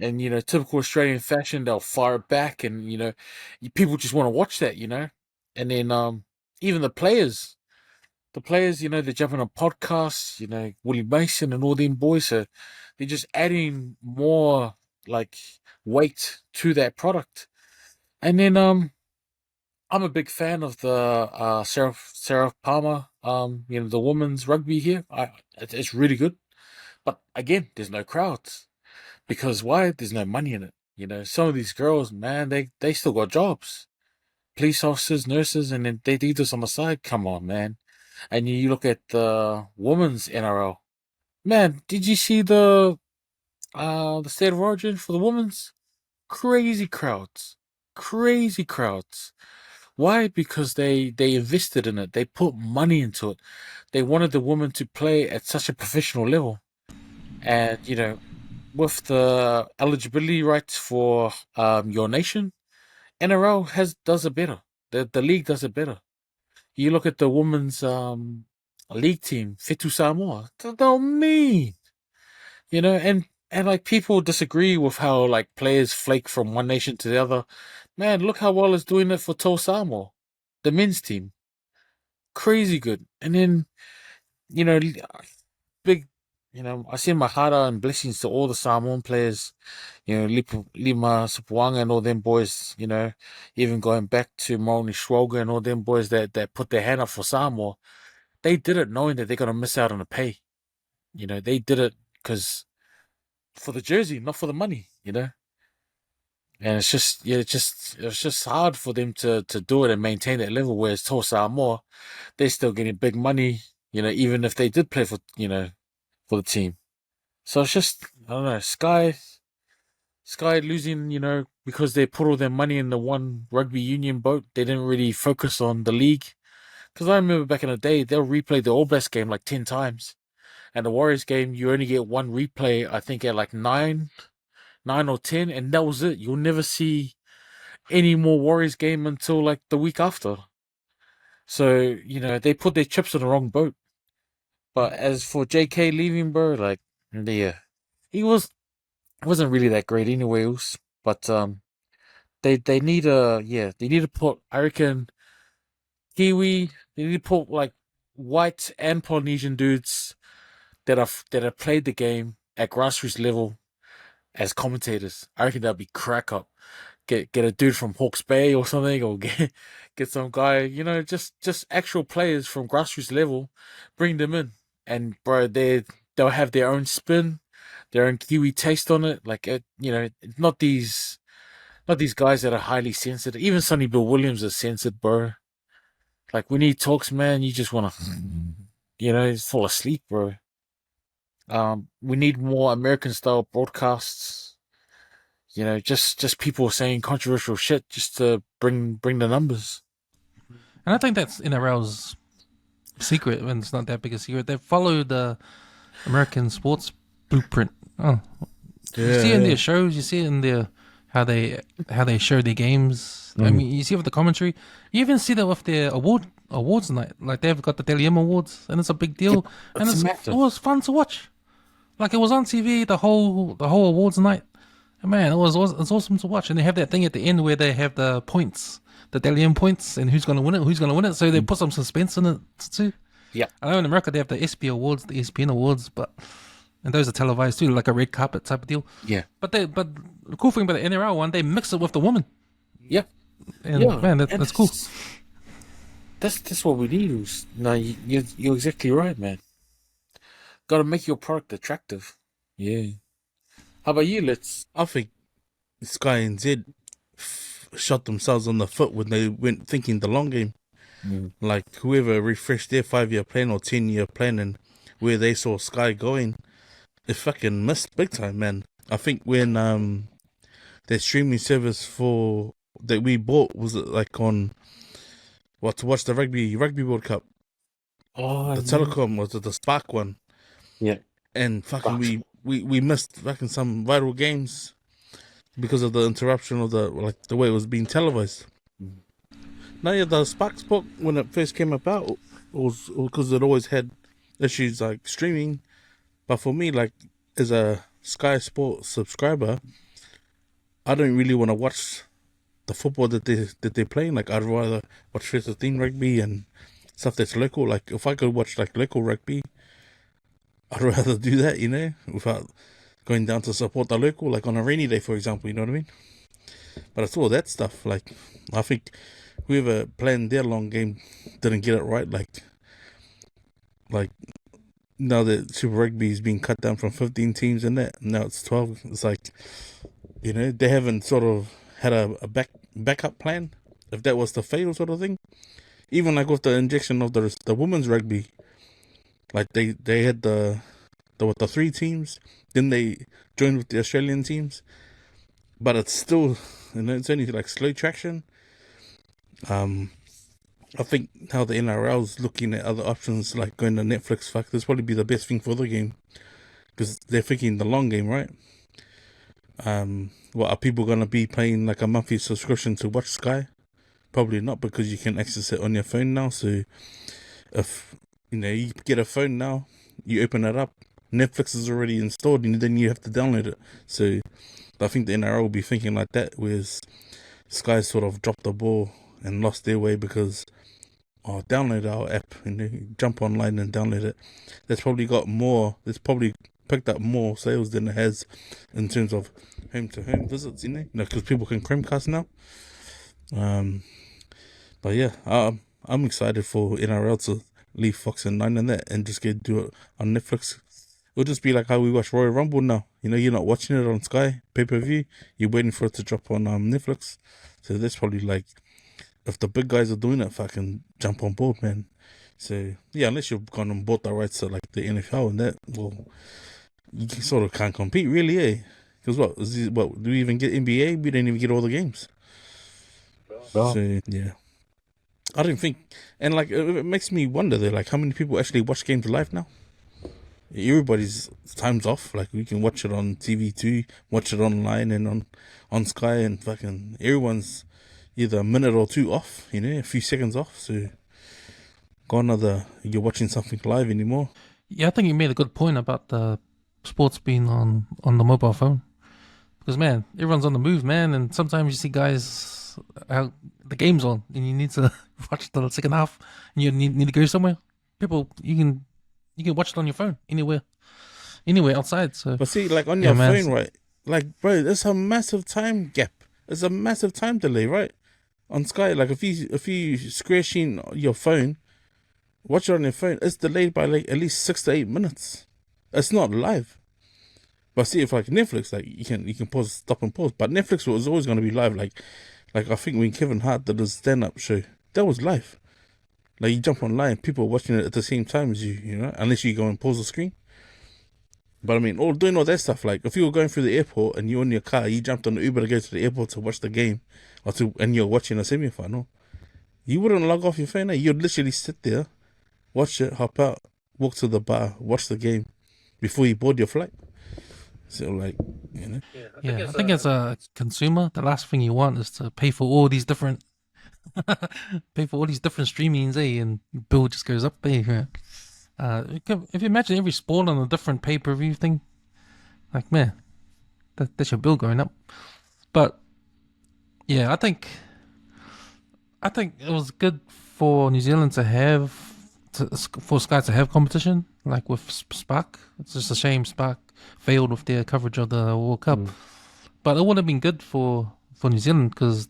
Speaker 2: And typical Australian fashion, they'll fire it back, and people just want to watch that, And then even the players, they're jumping on podcasts, Willie Mason and all them boys, so they're just adding more like weight to that product. And then I'm a big fan of the Sarah Palmer, the women's rugby here. It's really good, but again, there's no crowds because why? There's no money in it. Some of these girls, man, they still got jobs, police officers, nurses, and then they do this on the side. Come on, man. And you look at the women's NRL. Man, did you see the state of origin for the women's? Crazy crowds, crazy crowds. Why? Because they invested in it. They put money into it. They wanted the woman to play at such a professional level. And, with the eligibility rights for your nation, NRL does it better. The league does it better. You look at the women's league team, Fetu Samoa. They're mean. And like people disagree with how like players flake from one nation to the other. Man, look how well it's doing it for Tau Samoa, the men's team. Crazy good. And then, big, I send my heart out and blessings to all the Samoan players, Lima Sapuanga and all them boys, even going back to Maoni Schwoga and all them boys that put their hand up for Samoa. They did it knowing that they're going to miss out on the pay. They did it because for the jersey, not for the money, And it's just, it's just hard for them to do it and maintain that level. Whereas Tau Samoa, they're still getting big money, even if they did play for, for the team. So it's just, I don't know, Sky losing, because they put all their money in the one rugby union boat. They didn't really focus on the league. Because I remember back in the day, they'll replay the All Blacks game like 10 times. And the Warriors game, you only get one replay, I think, at like 9 or 10, and that was it. You'll never see any more Warriors game until like the week after. So, you know, they put their chips on the wrong boat. But as for JK leaving, bro, like, yeah, he wasn't really that great anyways. But they need to put, I reckon, Kiwi. They need to put like white and Polynesian dudes that have played the game at grassroots level as commentators. I reckon that'd be crack up. Get a dude from Hawke's Bay or something, or get some guy, you know, just actual players from grassroots level, bring them in, and bro, they'll have their own spin, their own Kiwi taste on it. Like you know, not these guys that are highly censored. Even Sonny Bill Williams is censored, bro. Like when he talks, man, you just wanna, you know, fall asleep, bro. We need more American style broadcasts. You know, just people saying controversial shit just to bring the numbers.
Speaker 1: And I think that's NRL's secret, and it's not that big a secret. They follow the American sports blueprint. Oh, you see it in their shows. You see it in their how they show their games. I mean, you see it with the commentary. You even see that with their awards night. Like they've got the Delium Awards, and it's a big deal. And it was fun to watch. Like it was on TV the whole awards night. And man, it's awesome to watch. And they have that thing at the end where they have the points, the Delium points, and who's going to win it. So they put some suspense in it too.
Speaker 2: Yeah.
Speaker 1: I know in America they have the ESPY Awards, the ESPN Awards, and those are televised too, like a red carpet type of deal.
Speaker 2: Yeah.
Speaker 1: But the cool thing about the NRL one, they mix it with the woman.
Speaker 2: Yeah.
Speaker 1: And man, that's cool.
Speaker 2: That's what we need. No, you're exactly right, man. Got to make your product attractive. Yeah. How about you, Let's?
Speaker 3: I think Sky and Z shot themselves on the foot when they went thinking the long game. Like whoever refreshed their 5-year plan or 10-year plan and where they saw Sky going, they fucking missed big time, man. I think when their streaming service that we bought was like on to watch the rugby World Cup.
Speaker 2: Oh,
Speaker 3: the Telecom was the Spark one.
Speaker 2: Yeah.
Speaker 3: And fucking we missed fucking some vital games because of the interruption of the way it was being televised. Now, yeah, the Spark Sport when it first came about was because it always had issues like streaming. But for me, like as a Sky Sport subscriber, I don't really want to watch the football that they're playing. Like I'd rather watch First 15 rugby and stuff that's local. Like if I could watch like local rugby, I'd rather do that, you know, without going down to support the local, like on a rainy day, for example, you know what I mean? But it's all that stuff. Like, I think whoever planned their long game didn't get it right. Like now that Super Rugby is being cut down from 15 teams and that, now it's 12. It's like, you know, they haven't sort of had a backup plan if that was to fail sort of thing. Even like with the injection of the women's rugby, like they had the 3 teams, then they joined with the Australian teams, but it's still, you know, it's only like slow traction. I think how the NRL's looking at other options like going to Netflix, this probably be the best thing for the game because they're thinking the long game, right? What are people gonna be paying like a monthly subscription to watch Sky? Probably not, because you can access it on your phone now. So if you know you get a phone now, you open it up, Netflix is already installed, and then you have to download it. So I think the NRL will be thinking like that, whereas Sky sort of dropped the ball and lost their way because download our app, you know, jump online and download it. That's probably probably picked up more sales than it has in terms of home-to-home visits, you know, because people can Chromecast now. But yeah, I'm excited for NRL to leave Fox and 9 and that and just do it on Netflix. It'll just be like how we watch Royal Rumble now. You know, you're not watching it on Sky pay-per-view. You're waiting for it to drop on Netflix. So that's probably like, if the big guys are doing it, fucking jump on board, man. So yeah, unless you've gone and bought the rights to like the NFL and that, well, you sort of can't compete, really, eh? Because what do we even get NBA? We didn't even get all the games.
Speaker 2: Oh.
Speaker 3: So yeah, I don't think, and like it makes me wonder though, like how many people actually watch games live now? Everybody's time's off. Like we can watch it on TV too, watch it online and on Sky, and fucking everyone's either a minute or two off, you know, a few seconds off. So you're watching something live anymore.
Speaker 1: Yeah, I think you made a good point about the sports being on the mobile phone. Because, man, everyone's on the move, man. And sometimes you see guys out, the game's on and you need to watch the second half and you need to go somewhere. People, you can watch it on your phone anywhere outside. So,
Speaker 3: But see, like on your phone, right? Like, bro, there's a massive time gap. There's a massive time delay, right? On Sky, like if you square sheen your phone, watch it on your phone, it's delayed by like at least 6 to 8 minutes. It's not live. But see, if like Netflix, like you can pause, stop and pause. But Netflix was always going to be live. Like I think when Kevin Hart did his stand-up show, that was live. Like you jump online, people are watching it at the same time as you know, unless you go and pause the screen. But I mean, doing all that stuff, like if you were going through the airport and you're in your car, you jumped on the Uber to go to the airport to watch the game, and you're watching a semi-final, you wouldn't log off your phone. You'd literally sit there, watch it, hop out, walk to the bar, watch the game before you board your flight. So like, you know.
Speaker 1: Yeah, I think as a consumer, the last thing you want is to pay for all these different streamings, and your bill just goes up. If you imagine every sport on a different pay-per-view thing, like, man, that's your bill going up. But yeah, I think it was good for New Zealand for Sky to have competition, like with Spark. It's just a shame Spark failed with their coverage of the World Cup. But it would have been good for New Zealand because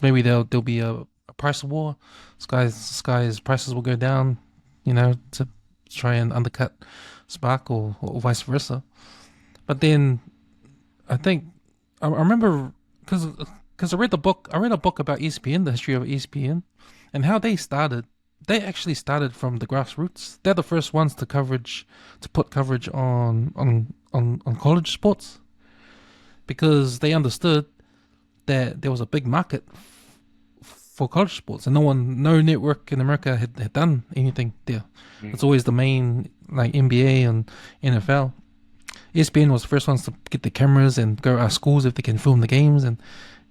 Speaker 1: maybe there'll be a price war. Sky's prices will go down, to try and undercut Spark or vice versa. But then I think I remember because I read a book about ESPN, the history of ESPN, and how they started. They actually started from the grassroots. They're the first ones to put coverage on college sports, because they understood that there was a big market for college sports, and no network in America had done anything there. It's always the main, like, NBA and NFL. ESPN was the first ones to get the cameras and go to schools if they can film the games, and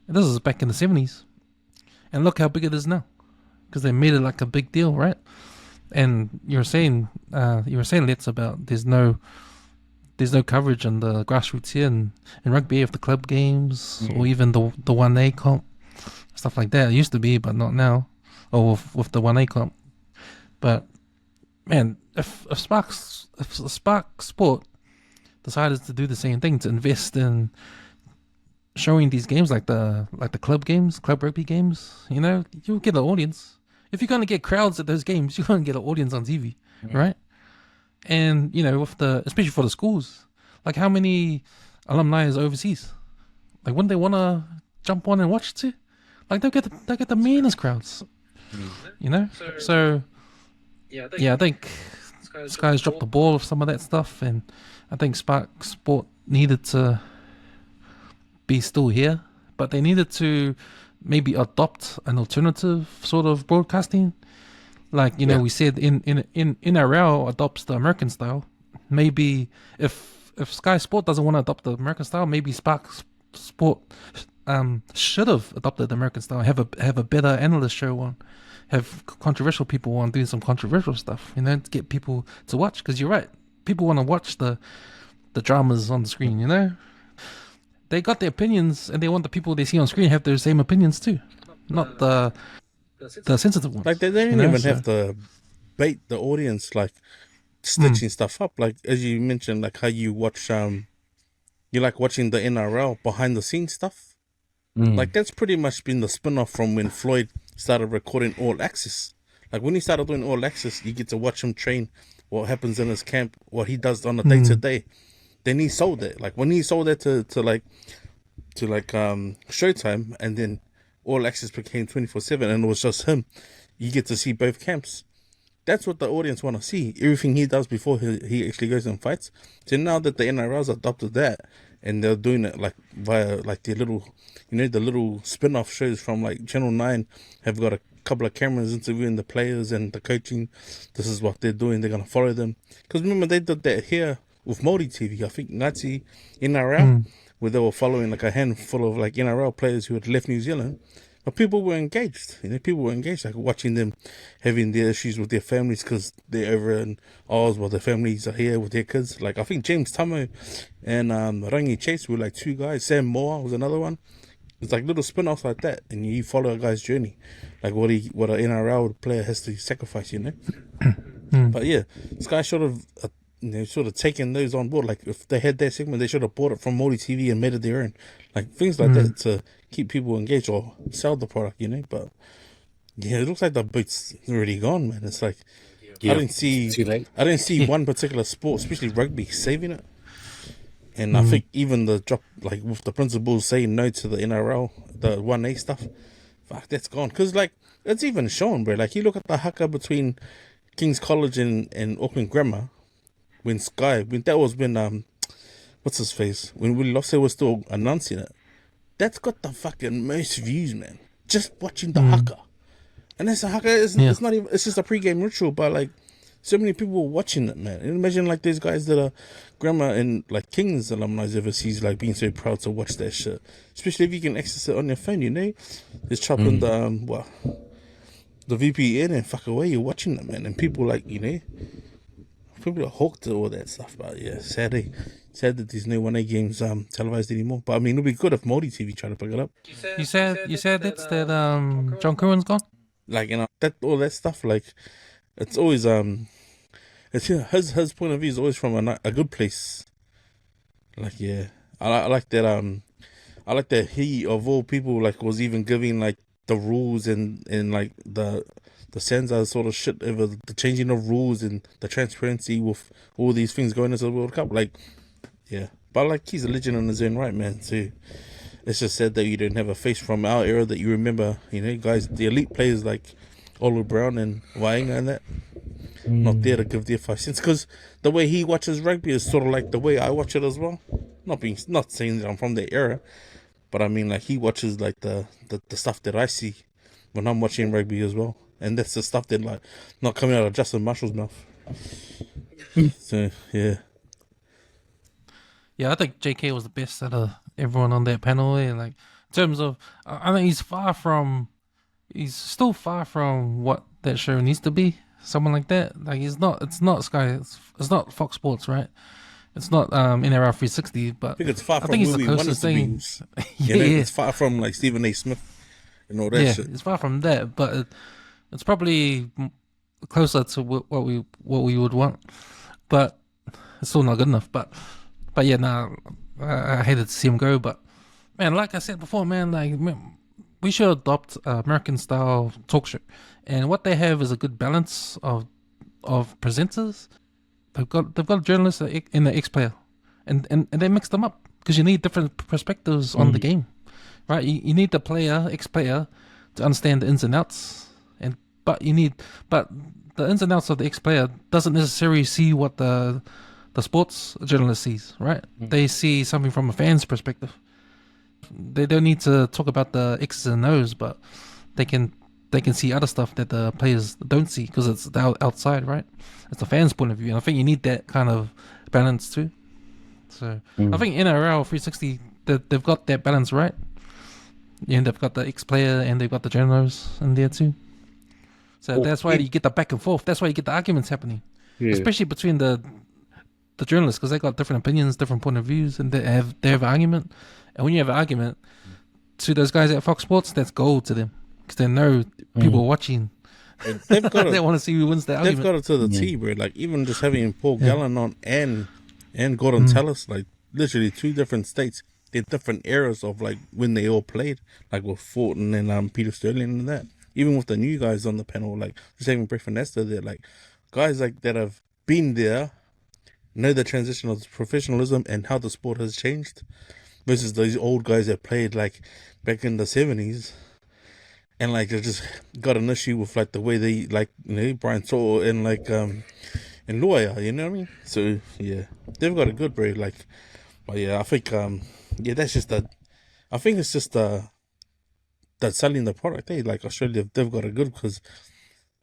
Speaker 1: this is back in the 70s. And look how big it is now, because they made it like a big deal, right? And you were saying Let's about there's no coverage on the grassroots here in rugby of the club games or even the 1A comp, stuff like that. It used to be, but not now, or with the 1A comp. But man, if Spark Sport decided to do the same thing, to invest in showing these games like the club rugby games, you'll get an audience. If you're gonna get crowds at those games, you're gonna get an audience on TV, right? And especially for the schools, like how many alumni is overseas? Like, wouldn't they want to jump on and watch it too? Like they'll get the meanest crowds, So I think Sky's dropped the ball with some of that stuff, and I think Spark Sport needed to be still here, but they needed to maybe adopt an alternative sort of broadcasting. Like, we said in NRL adopts the American style. Maybe if Sky Sport doesn't want to adopt the American style, maybe Spark Sport should have adopted the American style. Have a better analyst show on, have controversial people on doing some controversial stuff. To get people to watch, because you're right, people want to watch the dramas on the screen. They got their opinions, and they want the people they see on screen have their same opinions too, not the sensitive ones.
Speaker 3: Like they don't even have to bait the audience, like stitching stuff up. Like as you mentioned, like how you watch, you like watching the NRL behind the scenes stuff. Like that's pretty much been the spin-off from when Floyd started recording All Access. Like when he started doing All Access, you get to watch him train, what happens in his camp, what he does on a day-to-day. Then he sold it. Like when he sold it to Showtime, and then All Access became 24/7, and it was just him. You get to see both camps. That's what the audience want to see. Everything he does before he actually goes and fights. So now that the NRL's adopted that, and they're doing it like via like their little, the little spin-off shows from like Channel 9 have got a couple of cameras interviewing the players and the coaching. This is what they're doing. They're gonna follow them. Because remember they did that here with Māori TV, I think Ngati NRL, where they were following like a handful of like NRL players who had left New Zealand, But people were engaged. People were engaged, like watching them having their issues with their families because they're over in Oz while their families are here with their kids. Like, I think James Tamo and Rangi Chase were like two guys. Sam Moore was another one. It's like little spin-offs like that, and you follow a guy's journey, like what an NRL player has to sacrifice, But yeah, Sky should have, sort of taken those on board. Like if they had that segment, they should have bought it from Māori TV and made it their own, like things like that to keep people engaged or sell the product, But yeah, it looks like the boot's already gone, man. It's like I didn't see one particular sport, especially rugby, saving it. And I think even the drop, like with the principals saying no to the NRL, the 1A stuff, fuck, that's gone. Because, like, it's even shown, bro. Like, you look at the haka between King's College and Auckland Grammar, when what's his face? When Willie Losse was still announcing it, that's got the fucking most views, man. Just watching the haka. And that's a haka, it's not even, it's just a pre-game ritual, but, like, so many people were watching it, man. And imagine like these guys that are grammar and like King's alumni overseas, like being so proud to watch that shit. Especially if you can access it on your phone, Just chop in the VPN and fuck away. You're watching it, man. And people like people are hooked to all that stuff. But yeah, sad that there's no 1A games televised anymore. But I mean, it'll be good if Māori TV try to pick it up.
Speaker 1: You said that's that John Curran's gone.
Speaker 3: Like that all that stuff. Like it's always it's his point of view is always from a good place. Like yeah, I like that I like that he of all people like was even giving like the rules and like the Sansa sort of shit over the changing of rules and the transparency with all these things going into the World Cup. Like yeah, but like he's a legend in his own right, man. So it's just sad that you don't have a face from our era that you remember. Guys, the elite players like Olu Brown and Wainga and that. Not there to give their 5 cents because the way he watches rugby is sort of like the way I watch it as well. Not saying that I'm from that era, but I mean like he watches like the stuff that I see when I'm watching rugby as well, and that's the stuff that like not coming out of Justin Marshall's mouth. So yeah,
Speaker 1: I think JK was the best out of everyone on that panel. And like in terms of, I think he's still far from what that show needs to be. Someone like that, like it's not Sky, it's not Fox Sports, right? It's not NRL 360, but
Speaker 3: I think it's far from movie one of thing. It's far from like Stephen A. Smith and all that shit.
Speaker 1: It's far from that, but it's probably closer to what we would want, but it's still not good enough. But yeah, I hated to see him go, but man, like I said before, man, like we should adopt American style talk show. And what they have is a good balance of presenters. They've got journalists and the ex-player, and they mix them up because you need different perspectives on the game, right? You need the ex-player, to understand the ins and outs, but the ins and outs of the ex-player doesn't necessarily see what the sports journalist sees, right? They see something from a fan's perspective. They don't need to talk about the X's and O's, but they can see other stuff that the players don't see because it's outside, right? It's the fans' point of view, and I think you need that kind of balance too. So I think NRL 360 they've got that balance right. And they've got the ex-player and they've got the journalists in there too. So that's why you get the back and forth. That's why you get the arguments happening, especially between the journalists because they got different opinions, different point of views, and they have an argument. And when you have an argument to those guys at Fox Sports, that's gold to them. Because they know people are watching.
Speaker 3: And they've got
Speaker 1: they want to see who wins the argument.
Speaker 3: They've got it to the T, bro. Like even just having Paul Gallen on and Gordon Tallis, like literally 2 different states. They're different eras of like when they all played, like with Fortin and Peter Sterling and that. Even with the new guys on the panel, like just having Brett Finesta there, like guys like that have been there, know the transition of professionalism and how the sport has changed, versus those old guys that played like back in the 70s. And like they just got an issue with like the way they like Brian Saw and like and Lawyer, you know what I mean? So yeah, they've got a good break. Like, but yeah, I think that's just that. I think it's just that selling the product. Like Australia, they've got a good because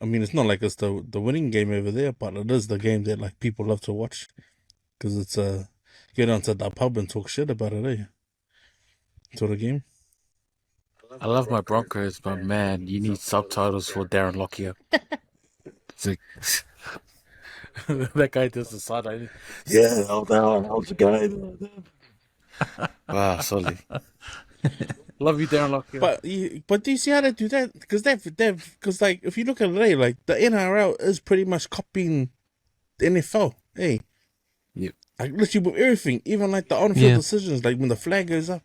Speaker 3: I mean it's not like it's the winning game over there, but it is the game that like people love to watch because it's get down to the pub and talk shit about it, sort of game.
Speaker 2: I love my Broncos, but man, you need subtitles for Darren Lockyer. It's like, that guy does the side eye. Yeah, how's the guy? Wow, solid. Love you, Darren Lockyer.
Speaker 3: But do you see how they do that? Because because like if you look at it, like the NRL is pretty much copying the NFL. Hey,
Speaker 2: Yep.
Speaker 3: like literally with everything, even like the on-field decisions, like when the flag goes up,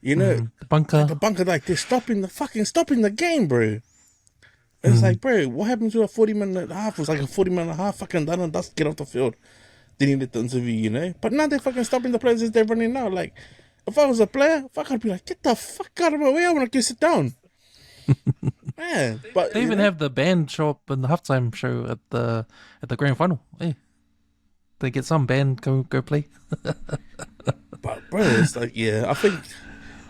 Speaker 3: you know,
Speaker 1: The bunker.
Speaker 3: like the bunker, like they're stopping the game, bro. It's like, bro, what happened to a 40-minute half? It was like a 40-minute half, fucking done and dust, get off the field. Then you let the interview, you know. But now they're fucking stopping the players as they're running now. Like, if I was a player, fuck, I'd be like, get the fuck out of my way. I want to go sit down. Man, but
Speaker 1: They even have the band show up in the halftime show at the grand final. Hey, they get some band go play.
Speaker 3: But bro, it's like, yeah, I think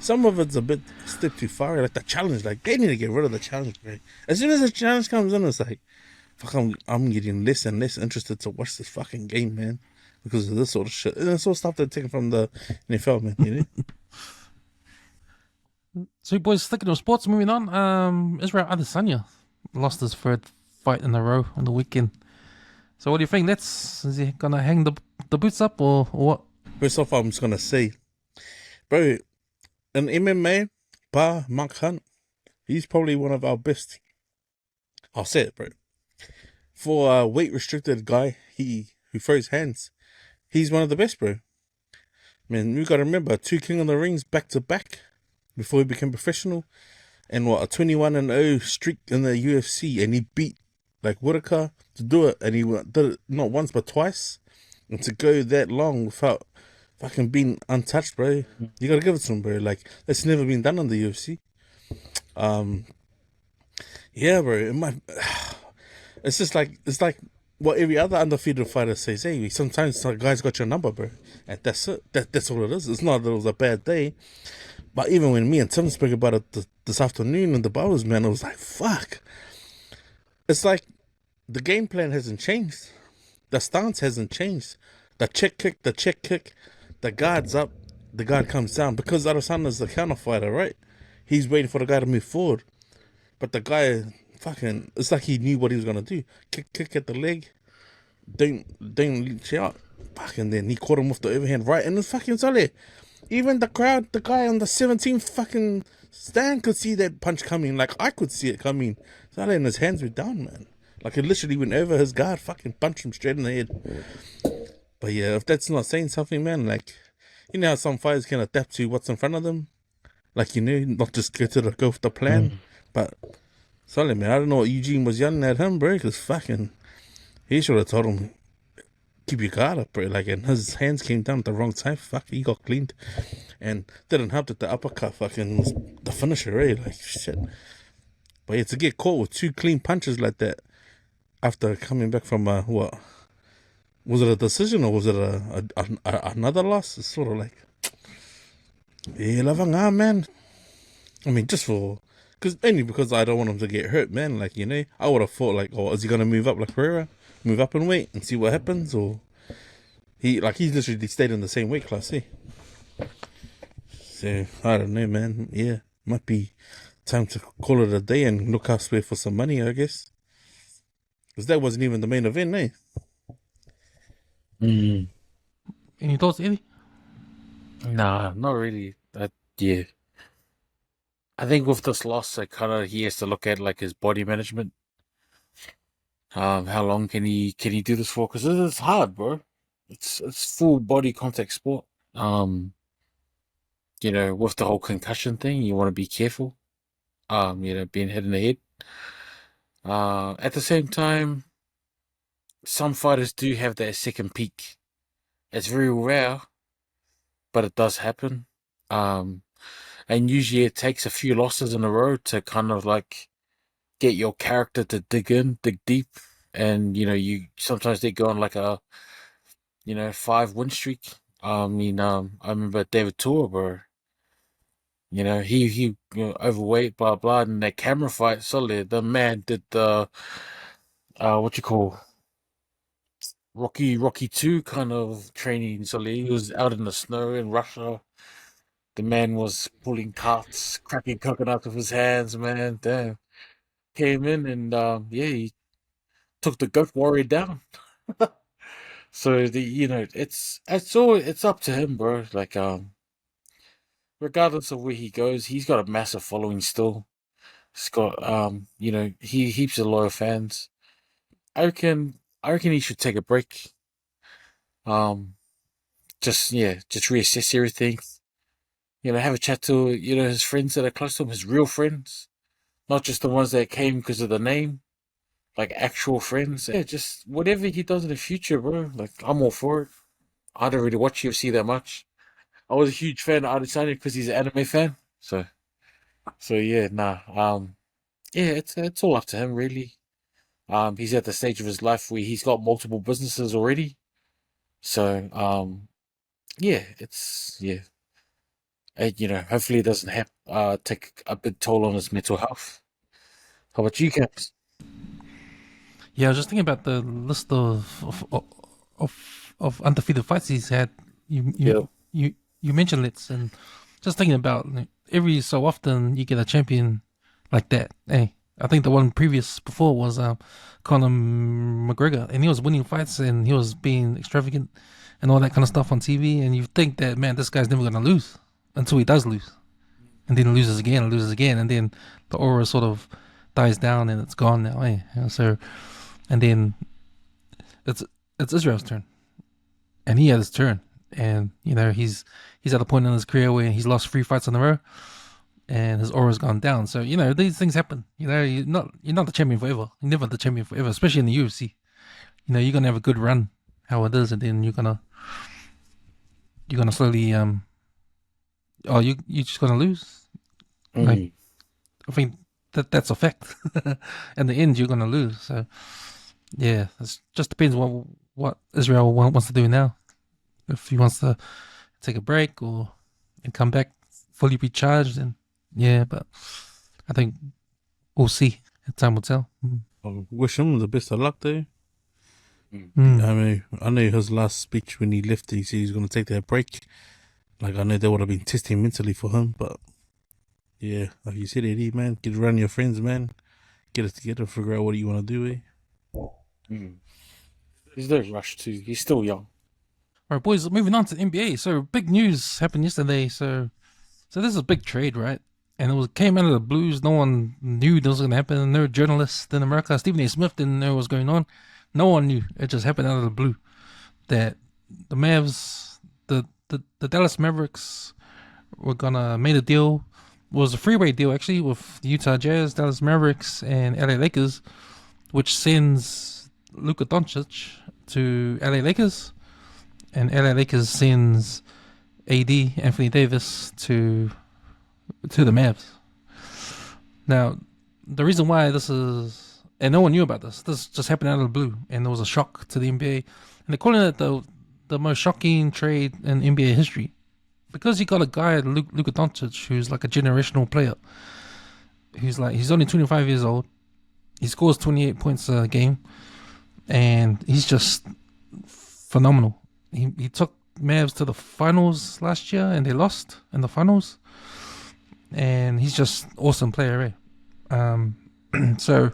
Speaker 3: some of it's a bit step too far. Like the challenge, like they need to get rid of the challenge, bro. As soon as the challenge comes in, it's like, fuck, I'm getting less and less interested to watch this fucking game, man, because of this sort of shit. And it's all stuff they're taking from the NFL, man. You know.
Speaker 1: So, boys, sticking to sports, moving on. Israel Adesanya lost his third fight in a row on the weekend. So, what do you think? Is he gonna hang the boots up or what?
Speaker 3: First off, I'm just gonna say, bro, in MMA, bar Mark Hunt, he's probably one of our best. I'll say it, bro. For a weight restricted guy, who throws hands, he's one of the best, bro. Man, we gotta remember 2 King of the Rings back to back before he became professional, and what, a 21-0 streak in the UFC, and he beat like Whitaker to do it, and he did it not once but twice, and to go that long without fucking being untouched, bro, you gotta give it to him, bro. Like, that's never been done in the UFC. Yeah, bro, it's just like, it's like what every other undefeated fighter says. Hey, sometimes the guy's got your number, bro, and that's it. That's all it is. It's not that it was a bad day. But even when me and Tim spoke about it this afternoon in the bars, man, I was like, fuck. It's like the game plan hasn't changed. The stance hasn't changed. The check kick, the guard's up, the guard comes down. Because Adesanya's the counter fighter, right? He's waiting for the guy to move forward. But the guy, fucking, it's like he knew what he was going to do. Kick at the leg. Don't reach out. Fucking then he caught him with the overhand right. And it's fucking solid. Even the crowd, the guy on the 17th fucking stand could see that punch coming. Like, I could see it coming. Solid, and his hands were down, man. Like, it literally went over his guard, fucking punched him straight in the head. But yeah, if that's not saying something, man, like, you know how some fighters can adapt to what's in front of them? Like, you know, not just go with the plan. But, solid, man, I don't know what Eugene was yelling at him, bro, because fucking, he should have told him, keep your guard up, bro. Like, and his hands came down at the wrong time. Fuck, he got cleaned. And didn't help that the uppercut fucking was the finisher, eh? Like, shit. But yeah, to get caught with 2 clean punches like that after coming back from what? Was it a decision or was it another loss? It's sort of like, yeah, lavanga, man. I mean, just only because I don't want him to get hurt, man. Like, you know, I would have thought, like, oh, is he going to move up like Pereira? Move up and weight and see what happens? Or he's literally stayed in the same weight class, eh? So, I don't know, man. Yeah, might be time to call it a day and look elsewhere for some money, I guess. Because that wasn't even the main event, eh?
Speaker 1: Any thoughts, Eddie?
Speaker 2: Nah, not really. Yeah. I think with this loss, he has to look at like his body management. How long can he do this for? Because it's hard, bro. It's full body contact sport. You know, with the whole concussion thing, you want to be careful. You know, being hit in the head. At the same time, some fighters do have that second peak. It's very rare, but it does happen. And usually it takes a few losses in a row to kind of like get your character to dig deep. And, you know, sometimes they go on like a, 5-win streak. I remember David Tua, bro. You know, he overweight, blah, blah. And that camera fight, solid. The man did the, Rocky 2 kind of training. So he was out in the snow in Russia, The man was pulling carts, cracking coconuts with his hands, man. Damn. Came in and yeah, he took the goat warrior down. So it's up to him, bro. Like regardless of where he goes, he's got a massive following still. He's got he heaps of loyal fans. I reckon he should take a break. Um just reassess everything. Have a chat to, his friends that are close to him, his real friends. Not just the ones that came because of the name. Like actual friends. Yeah, just whatever he does in the future, bro. Like I'm all for it. I don't really watch UFC that much. I was a huge fan of Adesanya because he's an anime fan. So yeah, nah. Yeah, it's all up to him really. He's at the stage of his life where he's got multiple businesses already. So yeah, hopefully it doesn't take a big toll on his mental health. How about you, Caps?
Speaker 1: Yeah, I was just thinking about the list of undefeated fights he's had. You
Speaker 2: Yeah.
Speaker 1: you mentioned Let's, and just thinking about every so often you get a champion like that. Hey, I think the one before was Conor McGregor, and he was winning fights and he was being extravagant and all that kind of stuff on TV. And you think that, man, this guy's never gonna lose until he does lose, and then loses again and loses again, and then the aura sort of dies down and it's gone now. Eh? So, and then it's Israel's turn, and he had his turn, and he's at a point in his career where he's lost 3 fights in a row, and his aura's gone down. So these things happen. You're not the champion forever. You're never the champion forever, especially in the UFC. You're gonna have a good run, how it is, and then you're gonna slowly you're just gonna lose. Like, I think that's a fact. In the end, you're gonna lose. So yeah, it just depends what Israel wants to do now. If he wants to take a break and come back fully recharged, then yeah. But I think we'll see. Time will tell.
Speaker 3: I wish him the best of luck though.
Speaker 1: Mm.
Speaker 3: I mean, I know his last speech when he left, he said he's going to take that break. Like, I know that would have been testing mentally for him, but yeah, like you said, Eddie, man, get around your friends, man. Get it together, figure out what you want to do,
Speaker 2: There's no rush to. He's still young.
Speaker 1: All right, boys, moving on to the NBA. So big news happened yesterday. So this is a big trade, right? And it came out of the blues. No one knew this was going to happen. No journalists in America. Stephen A. Smith didn't know what was going on. No one knew. It just happened out of the blue that the Mavs, the Dallas Mavericks, were gonna made a deal. It was a freeway deal actually with the Utah Jazz, Dallas Mavericks, and LA Lakers, which sends Luka Doncic to LA Lakers, and LA Lakers sends AD Anthony Davis to the Mavs. Now, the reason why this is, and no one knew about this. This just happened out of the blue, and it was a shock to the NBA. And they're calling it the most shocking trade in NBA history, because you got a guy, Luka Doncic, who's like a generational player. He's only 25 years old. He scores 28 points a game, and he's just phenomenal. He took Mavs to the finals last year, and they lost in the finals. And he's just awesome player, eh? So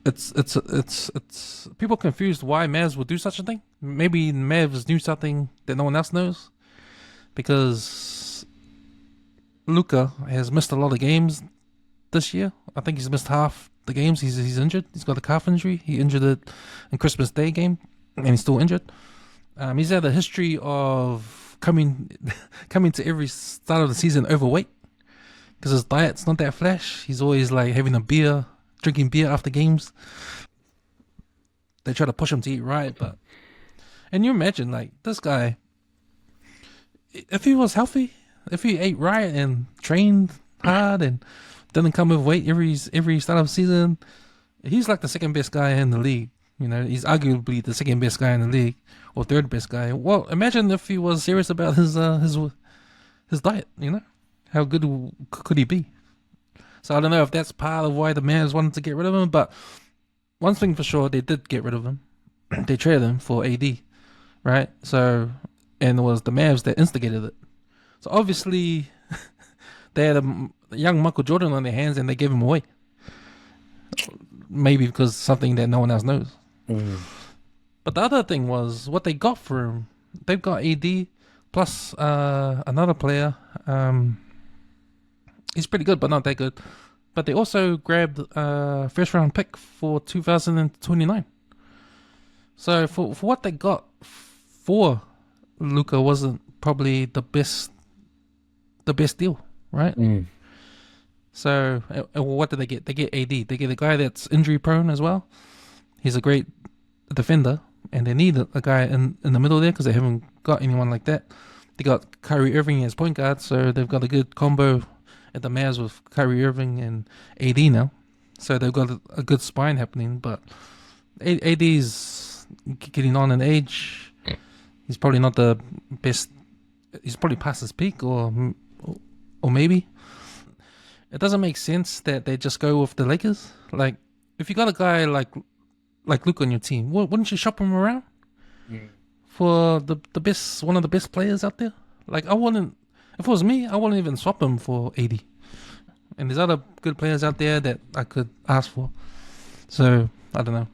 Speaker 1: it's people confused why Mavs would do such a thing. Maybe Mavs knew something that no one else knows, because Luka has missed a lot of games this year. I think he's missed half the games. He's injured. He's got a calf injury. He injured it in Christmas Day game, and he's still injured. He's had a history of coming to every start of the season overweight, because his diet's not that flash. He's always like having a beer, drinking beer after games. They try to push him to eat right, and you imagine, like, this guy, if he was healthy, if he ate right and trained hard and didn't come with weight every start of the season, he's like the second best guy in the league. He's arguably the second best guy in the league, or third best guy. Well, imagine if he was serious about his diet. How good could he be? So I don't know if that's part of why the Mavs wanted to get rid of him, but one thing for sure, they did get rid of him. They traded him for AD, right? So, and it was the Mavs that instigated it. So obviously, they had a young Michael Jordan on their hands and they gave him away. Maybe because something that no one else knows. But the other thing was what they got for him. They've got AD plus another player. He's pretty good, but not that good. But they also grabbed a first round pick for 2029. So for what they got for Luka wasn't probably the best deal, right? So what did they get? They get AD. They get a guy that's injury prone as well. He's a great defender, and they need a guy in the middle there because they haven't got anyone like that. They got Kyrie Irving as point guard, so they've got a good combo at the Mavs with Kyrie Irving and AD now. So they've got a good spine happening, but AD's getting on in age. He's probably not the best. He's probably past his peak, or maybe. It doesn't make sense that they just go with the Lakers. Like, if you got a guy like Luke on your team, wouldn't you shop him around for the best, one of the best players out there? Like, I wouldn't. If it was me, I wouldn't even swap him for AD. And there's other good players out there that I could ask for. So I don't know.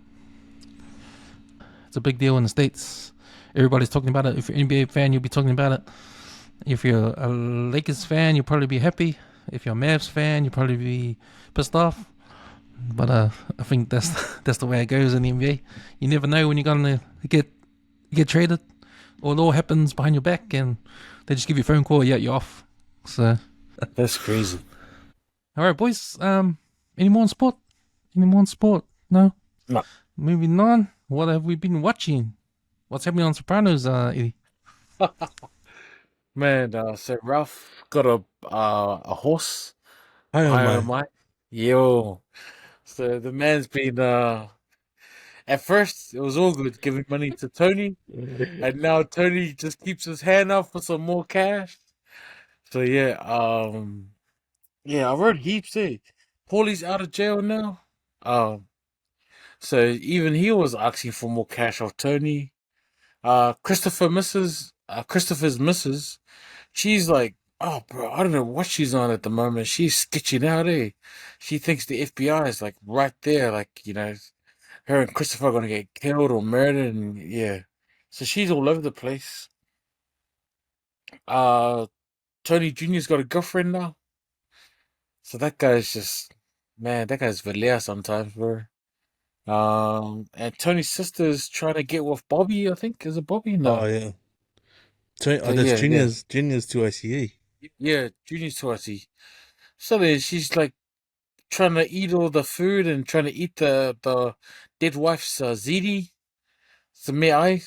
Speaker 1: It's a big deal in the States. Everybody's talking about it. If you're an NBA fan, you'll be talking about it. If you're a Lakers fan, you'll probably be happy. If you're a Mavs fan, you'll probably be pissed off. But I think that's the way it goes in the NBA. You never know when you're gonna get traded, or it all happens behind your back, and they just give you a phone call. Yeah, you're off. So
Speaker 2: That's crazy.
Speaker 1: all right, boys. Any more on sport? No.
Speaker 2: No.
Speaker 1: Moving on. What have we been watching? What's happening on Sopranos, Eddie?
Speaker 2: Man, so Ralph got a horse.
Speaker 3: I
Speaker 2: High
Speaker 3: don't
Speaker 2: on
Speaker 3: mind.
Speaker 2: my yo. So the man's been at first it was all good giving money to Tony, and now Tony just keeps his hand out for some more cash. So yeah, I read heaps there. Paulie's out of jail now. So even he was asking for more cash off Tony. Christopher's missus, she's like, oh bro, I don't know what she's on at the moment. She's sketching out, eh? She thinks the FBI is like right there, like, her and Christopher are gonna get killed or murdered, and yeah. So she's all over the place. Tony Jr.'s got a girlfriend now. So that guy's just, man, that guy's Valia sometimes, bro. And Tony's sister's trying to get with Bobby, I think. Is it Bobby? No.
Speaker 3: Oh yeah.
Speaker 2: Yeah,
Speaker 3: That's Junior's to ICA.
Speaker 2: Yeah, Junior's Torsey. So then she's like trying to eat all the food and trying to eat the dead wife's ziti, I,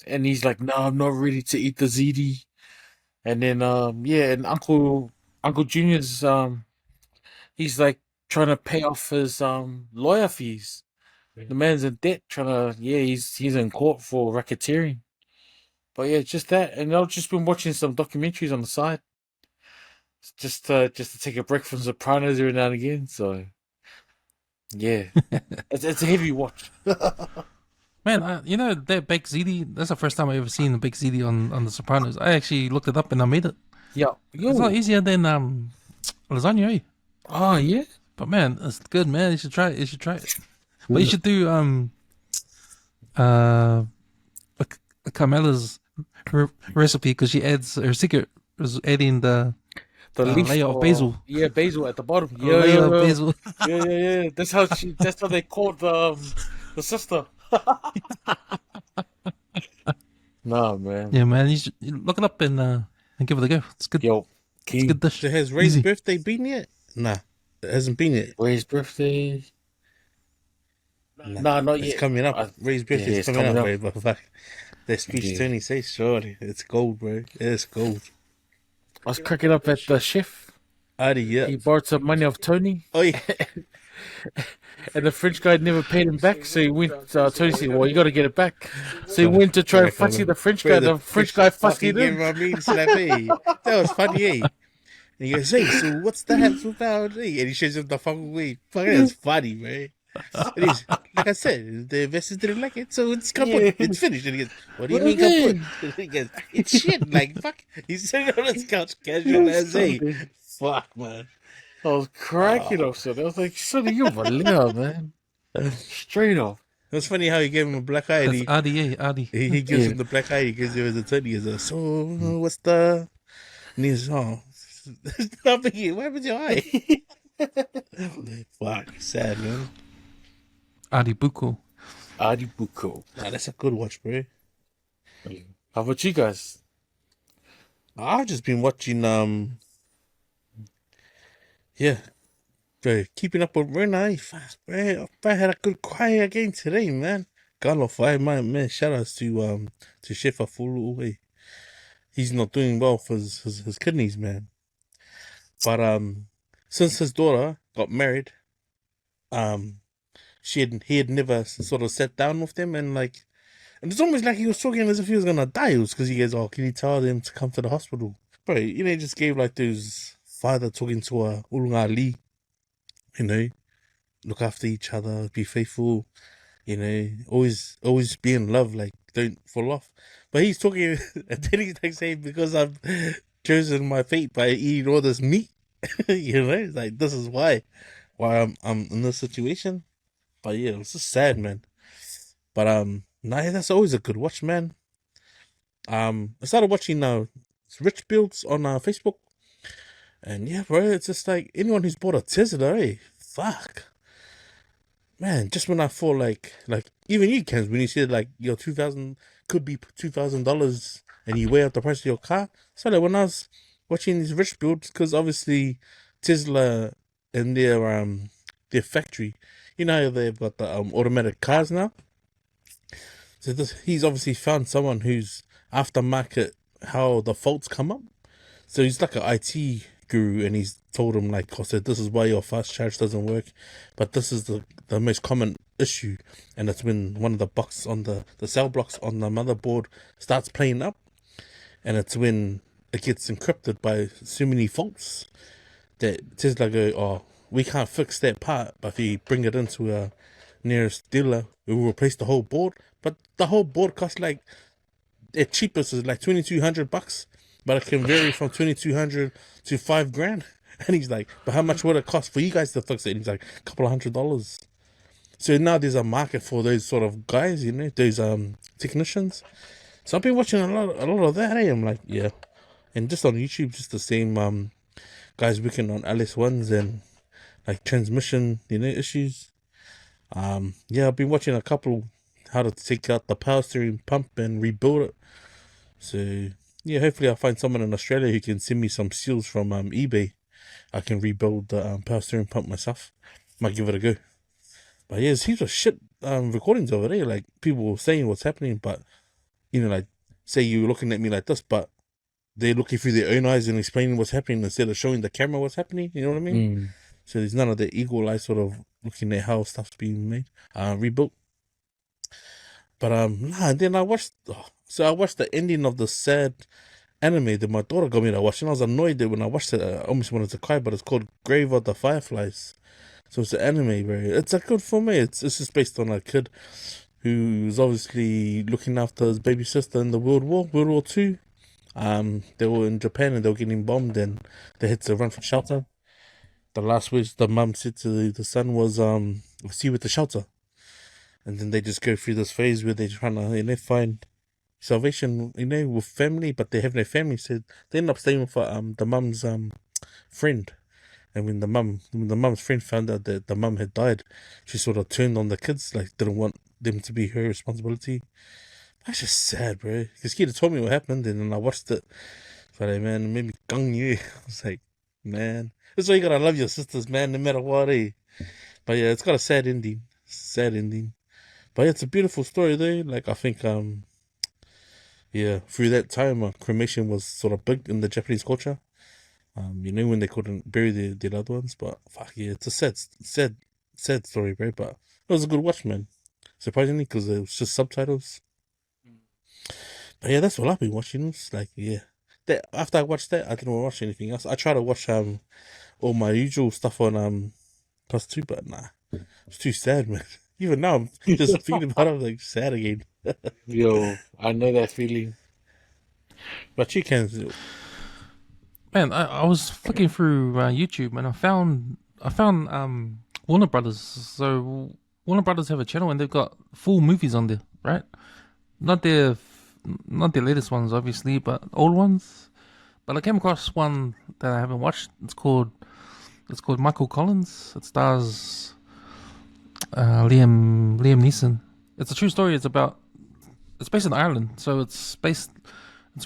Speaker 2: and he's like, no, I'm not ready to eat the ziti. And then and Uncle Junior's he's like trying to pay off his lawyer fees. The man's in debt, he's in court for racketeering. But yeah, just that, and I've just been watching some documentaries on the side, just to take a break from Sopranos every now and again. So yeah, it's a heavy watch.
Speaker 1: Man, that baked ziti. That's the first time I ever seen a baked ziti on the Sopranos. I actually looked it up and I made it.
Speaker 2: Yeah,
Speaker 1: It's a lot easier than lasagna, eh?
Speaker 2: Oh yeah,
Speaker 1: But man, it's good, man. You should try it. But you should do Carmela's recipe, because she adds her secret is adding the
Speaker 2: leaf
Speaker 1: layer of basil.
Speaker 2: Yeah, basil at the bottom.
Speaker 1: Layer of basil.
Speaker 2: Yeah. That's how they caught the sister. Nah, man.
Speaker 1: Yeah, man. You should look it up and give it a go. It's good.
Speaker 2: Yo,
Speaker 1: It's a good dish.
Speaker 3: So has Ray's
Speaker 1: Easy.
Speaker 3: birthday been yet? Nah, it hasn't been yet.
Speaker 2: Ray's birthday? Nah, not
Speaker 3: It's
Speaker 2: yet.
Speaker 3: coming up. Ray's birthday
Speaker 2: it's
Speaker 3: is coming
Speaker 2: coming
Speaker 3: up,
Speaker 2: up.
Speaker 3: bro. But fuck, that speech
Speaker 2: Yeah.
Speaker 3: Tony says, surely it's gold, bro. It's gold.
Speaker 2: I was cracking up at the chef.
Speaker 3: Adi, yeah.
Speaker 2: He borrowed some money off Tony,
Speaker 3: Oh yeah.
Speaker 2: and the French guy never paid him back. So he went. Tony said, "Well, you got to get it back." So he went to try and fussy the French guy. The French guy fussy
Speaker 3: fucking
Speaker 2: him.
Speaker 3: I mean, slappy. That was funny, eh? And he goes, hey, so what's that about? Eh? And he shows him the fucking way. Fucking that's funny, man. And he's like I said, the investors didn't like it, so it's kaput.
Speaker 2: Yeah.
Speaker 3: It's finished. And he goes, "What do you
Speaker 2: What
Speaker 3: mean
Speaker 2: again?
Speaker 3: kaput?" And he goes, "It's shit." Like fuck. He's sitting on his couch, casual
Speaker 2: Yes,
Speaker 3: as a
Speaker 2: Sonny.
Speaker 3: fuck, man.
Speaker 2: I was cracking up, Sonny. I was like, Sonny, you're vanilla, man. Straight up.
Speaker 3: It was funny how he gave him a black eye. And
Speaker 1: That's Adi, Adi.
Speaker 3: he gives
Speaker 2: Yeah.
Speaker 3: him the black eye. He gives him his attorney. He's like, "So what's the?" And he's what happened with your eye? Fuck, sad man.
Speaker 1: Adi Buko.
Speaker 2: Adibuko.
Speaker 3: Nah, that's a good watch, bro.
Speaker 2: How about you guys?
Speaker 3: I've just been watching yeah, bro, keeping up with Rena. Fast, bro. I had a good cry again today, man. God of fire, man. Shout outs to Shefa Fulu. He's not doing well for his kidneys, man. But since his daughter got married, he had never sort of sat down with them and like, and it's almost like he was talking as if he was gonna die. It was because he goes, "Oh, can you tell them to come to the hospital?" Bro, you know, he just gave like those father talking to a Ulunga, you know, look after each other, be faithful, you know, always be in love, like don't fall off. But he's talking, and then he's like saying, because I've chosen my fate by eating all this meat, you know, it's like this is why I'm in this situation. But yeah, it's just sad, man. But nah, that's always a good watch, man. I started watching Rich Builds on Facebook, and yeah, bro, it's just like anyone who's bought a Tesla, fuck, man. Just when I thought like even you can, when you said like your 2,000 could be $2,000, and you weigh out the price of your car. So like when I was watching these Rich Builds, because obviously Tesla and their factory, you know how they've got the automatic cars now. So he's obviously found someone who's aftermarket how the faults come up. So he's like an IT guru, and he's told him like, I said, this is why your fast charge doesn't work, but this is the most common issue, and it's when one of the blocks on the cell blocks on the motherboard starts playing up, and it's when it gets encrypted by so many faults that Tesla go, "Oh, we can't fix that part, but if you bring it into a nearest dealer, it will replace the whole board." But the whole board costs like, the cheapest is like $2,200, but it can vary from 2,200 to $5,000. And he's like, "But how much would it cost for you guys to fix it?" And he's like, "A couple of $100." So now there's a market for those sort of guys, you know, those technicians. So I've been watching a lot of that. I'm like, yeah, and just on YouTube, just the same guys working on LS1s and like transmission, you know, issues. Yeah, I've been watching a couple how to take out the power steering pump and rebuild it. So yeah, hopefully I'll find someone in Australia who can send me some seals from eBay. I can rebuild the power steering pump myself. Might give it a go. But yeah, there's heaps of shit recordings over there, like people saying what's happening, but you know, like say you're looking at me like this, but they're looking through their own eyes and explaining what's happening instead of showing the camera what's happening. You know what I mean? So there's none of the eagle eye sort of looking at how stuff's being made, rebuilt. But and then I watched the ending of the sad anime that my daughter got me to watch, and I was annoyed that when I watched it, I almost wanted to cry. But it's called Grave of the Fireflies, so it's an anime, bro. It's a good for me. It's just based on a kid who's obviously looking after his baby sister in the World War Two. They were in Japan and they were getting bombed, and they had to run for shelter. The last words the mum said to the son was, "See you at the shelter." And then they just go through this phase where they're trying to, you know, find salvation, you know, with family, but they have no family. So they end up staying with the mum's friend. And when the mum's friend found out that the mum had died, she sort of turned on the kids, like didn't want them to be her responsibility. That's just sad, bro. Because Kida told me what happened, and then I watched it. So like, man, it made me gung you. I was like, man, that's why you gotta love your sisters, man, no matter what, eh? But yeah, it's got a sad ending. Sad ending. But yeah, it's a beautiful story though. Like I think yeah, through that time cremation was sort of big in the Japanese culture. You know, when they couldn't bury their loved ones. But fuck yeah, it's a sad story, bro. But it was a good watch, man. Surprisingly, because it was just subtitles. But yeah, that's all I've been watching. It's like, yeah. After I watched that, I didn't want to watch anything else. I tried to watch all my usual stuff on plus 2, but nah. It's too sad, man. Even now, I'm just thinking about it, I'm like sad again.
Speaker 2: Yo, I know that feeling.
Speaker 3: But you can.
Speaker 1: Man, I was flicking through YouTube and I found Warner Brothers. So Warner Brothers have a channel and they've got full movies on there, right? Not their latest ones, obviously, but old ones. But I came across one that I haven't watched. It's called Michael Collins. It stars Liam Neeson. It's a true story. It's based in Ireland, so it's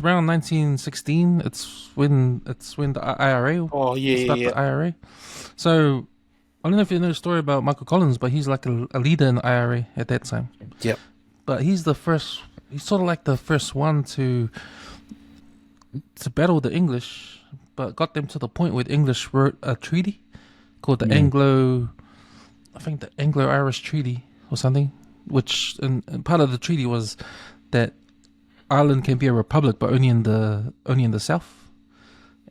Speaker 1: around 1916. It's when the IRA.
Speaker 2: Oh yeah,
Speaker 1: The IRA. So I don't know if you know the story about Michael Collins, but he's like a leader in the IRA at that time.
Speaker 2: Yep.
Speaker 1: But he's sort of like the first one to battle the English, but got them to the point where the English wrote a treaty called the Anglo-Irish Treaty or something, which and part of the treaty was that Ireland can be a republic, but only in the south,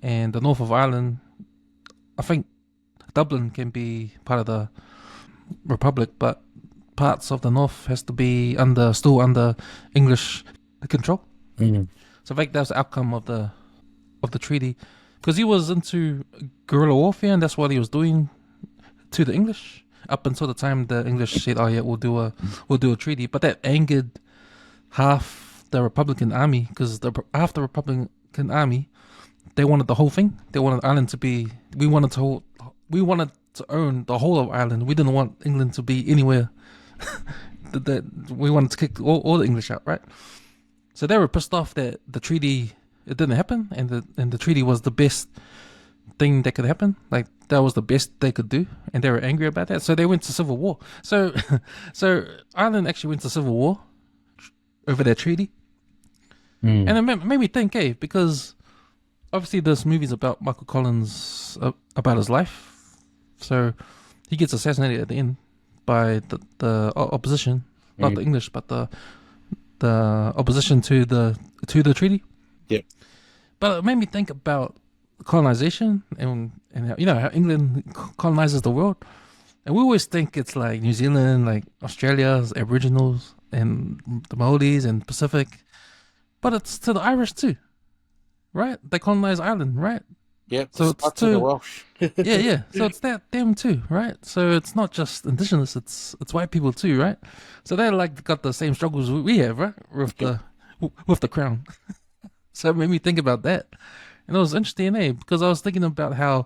Speaker 1: and the north of Ireland, I think Dublin can be part of the republic, but parts of the north has to be still under English control. So I think that was the outcome of the treaty, because he was into guerrilla warfare, and that's what he was doing to the English up until the time the English said, "Oh yeah, we'll do a treaty." But that angered half the Republican army, because half the Republican army, they wanted the whole thing. They wanted Ireland to be. We wanted to own the whole of Ireland. We didn't want England to be anywhere. We wanted to kick all the English out, right? So they were pissed off that the treaty, it didn't happen, and the treaty was the best thing that could happen. Like, that was the best they could do, and they were angry about that. So they went to civil war. So Ireland actually went to civil war over that treaty. And it made me think, because obviously this movie's about Michael Collins, about his life. So he gets assassinated at the end by the opposition, not the English, but the opposition to the treaty.
Speaker 2: Yep.
Speaker 1: But it made me think about colonization and how England colonizes the world, and we always think it's like New Zealand, like Australia's Aboriginals and the Maoris and Pacific, but it's to the Irish too, right? They colonize Ireland, right?
Speaker 2: Yep.
Speaker 1: So it's
Speaker 2: to the Welsh.
Speaker 1: yeah. So it's them too, right? So it's not just indigenous; it's white people too, right? So they're like got the same struggles we have, right? With the crown. So it made me think about that, and it was interesting, because I was thinking about how,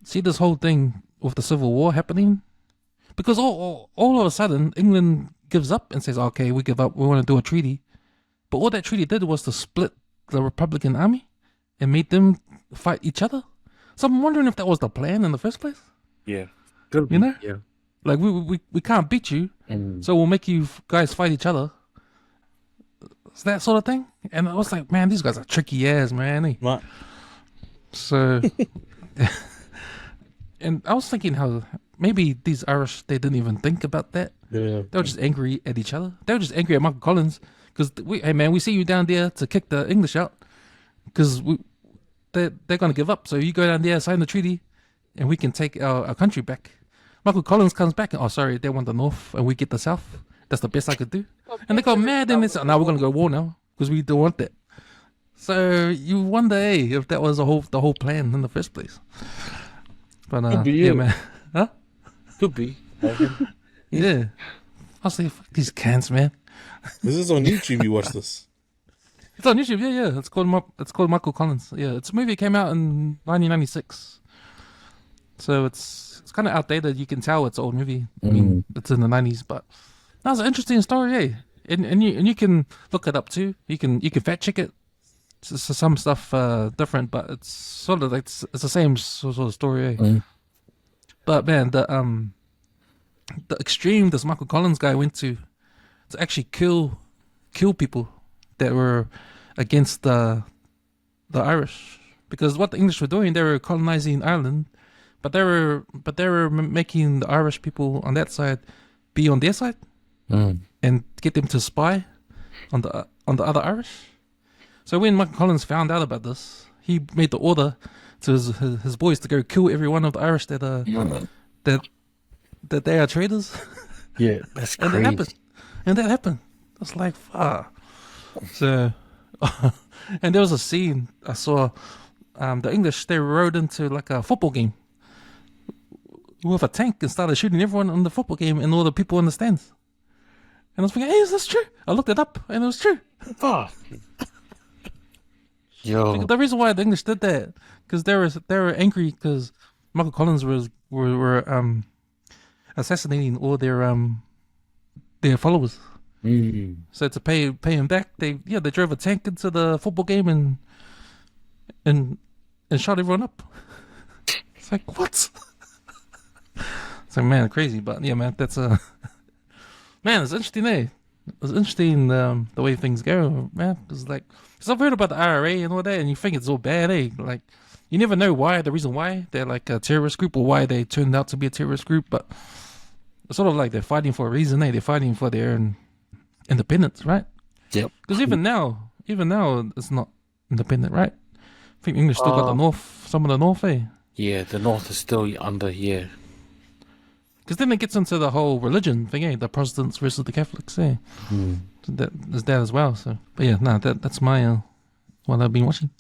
Speaker 1: see, this whole thing with the Civil War happening, because all of a sudden England gives up and says, "Okay, we give up. We want to do a treaty," but all that treaty did was to split the Republican army and made them fight each other. So I'm wondering if that was the plan in the first place.
Speaker 2: Yeah.
Speaker 1: Yeah. Like we can't beat you, so we'll make you guys fight each other. It's that sort of thing. And I was like, man, these guys are tricky ass, man.
Speaker 3: What?
Speaker 1: So, and I was thinking how maybe these Irish, they didn't even think about that.
Speaker 3: Yeah.
Speaker 1: They were just angry at each other. They were just angry at Michael Collins because we see you down there to kick the English out because they're gonna give up. So you go down there, sign the treaty, and we can take our country back. Michael Collins comes back and, oh, sorry, they want the north and we get the south. That's the best I could do. And they got mad and they said, now we're going to go war now because we don't want that. So you wonder, if that was the whole plan in the first place. But
Speaker 2: Could be
Speaker 1: yeah,
Speaker 2: you.
Speaker 1: man. Huh?
Speaker 2: Could be.
Speaker 1: Yeah. I was like, fuck these cans, man.
Speaker 3: This is on YouTube. You watch this.
Speaker 1: It's on YouTube, yeah. It's called Michael Collins. Yeah, it's a movie that came out in 1996. So it's kind of outdated. You can tell it's an old movie. I mean, it's in the 90s, but that was an interesting story, And you can look it up too. You can fact check it. Some stuff different, but it's sort of like it's the same sort of story. But man, the extreme this Michael Collins guy went to actually kill people that were against the Irish, because what the English were doing, they were colonizing Ireland, but they were making the Irish people on that side be on their side and get them to spy on the other Irish. So when Michael Collins found out about this, he made the order to his boys to go kill every one of the Irish that that they are traitors.
Speaker 2: Yeah, that's
Speaker 1: And
Speaker 2: crazy.
Speaker 1: that happened. It's like, fuck. So, and there was a scene I saw. The English, they rode into like a football game with a tank and started shooting everyone in the football game and all the people in the stands. And I was thinking, hey, is this true? I looked it up and it was true.
Speaker 2: Fuck. Yo.
Speaker 1: The reason why the English did that because they were angry because Michael Collins were assassinating all their followers.
Speaker 2: Mm.
Speaker 1: So to pay him back, they drove a tank into the football game and shot everyone up. It's like, what? It's like, man, crazy. But yeah, man, that's man, it's interesting, eh? It's interesting the way things go, man. Because I've heard about the IRA and all that, and you think it's all bad, eh? Like, you never know the reason why they're like a terrorist group or why they turned out to be a terrorist group, but it's sort of like they're fighting for a reason, eh? They're fighting for their independence, right?
Speaker 2: Yep.
Speaker 1: Because even now, it's not independent, right? I think English still got the North, some of the North, eh?
Speaker 2: Yeah, the North is still under, yeah.
Speaker 1: Because then it gets into the whole religion thing, eh? The Protestants versus the Catholics, eh?
Speaker 2: Mm.
Speaker 1: So there's that as well. So, but yeah, that's my what I've been watching.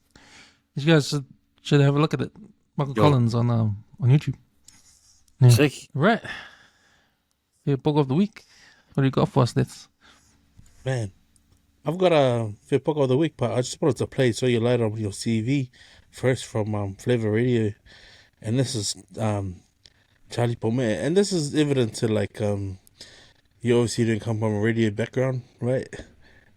Speaker 1: You guys should have a look at it. Michael Collins on YouTube. Yeah.
Speaker 2: Sick.
Speaker 1: Right. Yeah, Poko of the week. What do you got for us, Nets?
Speaker 3: Man, I've got a Fia Poko of the week, but I just wanted to play So You Light on your CV first from Flavor Radio. And this is Charlie Pomet. And this is evident to you obviously didn't come from a radio background, right?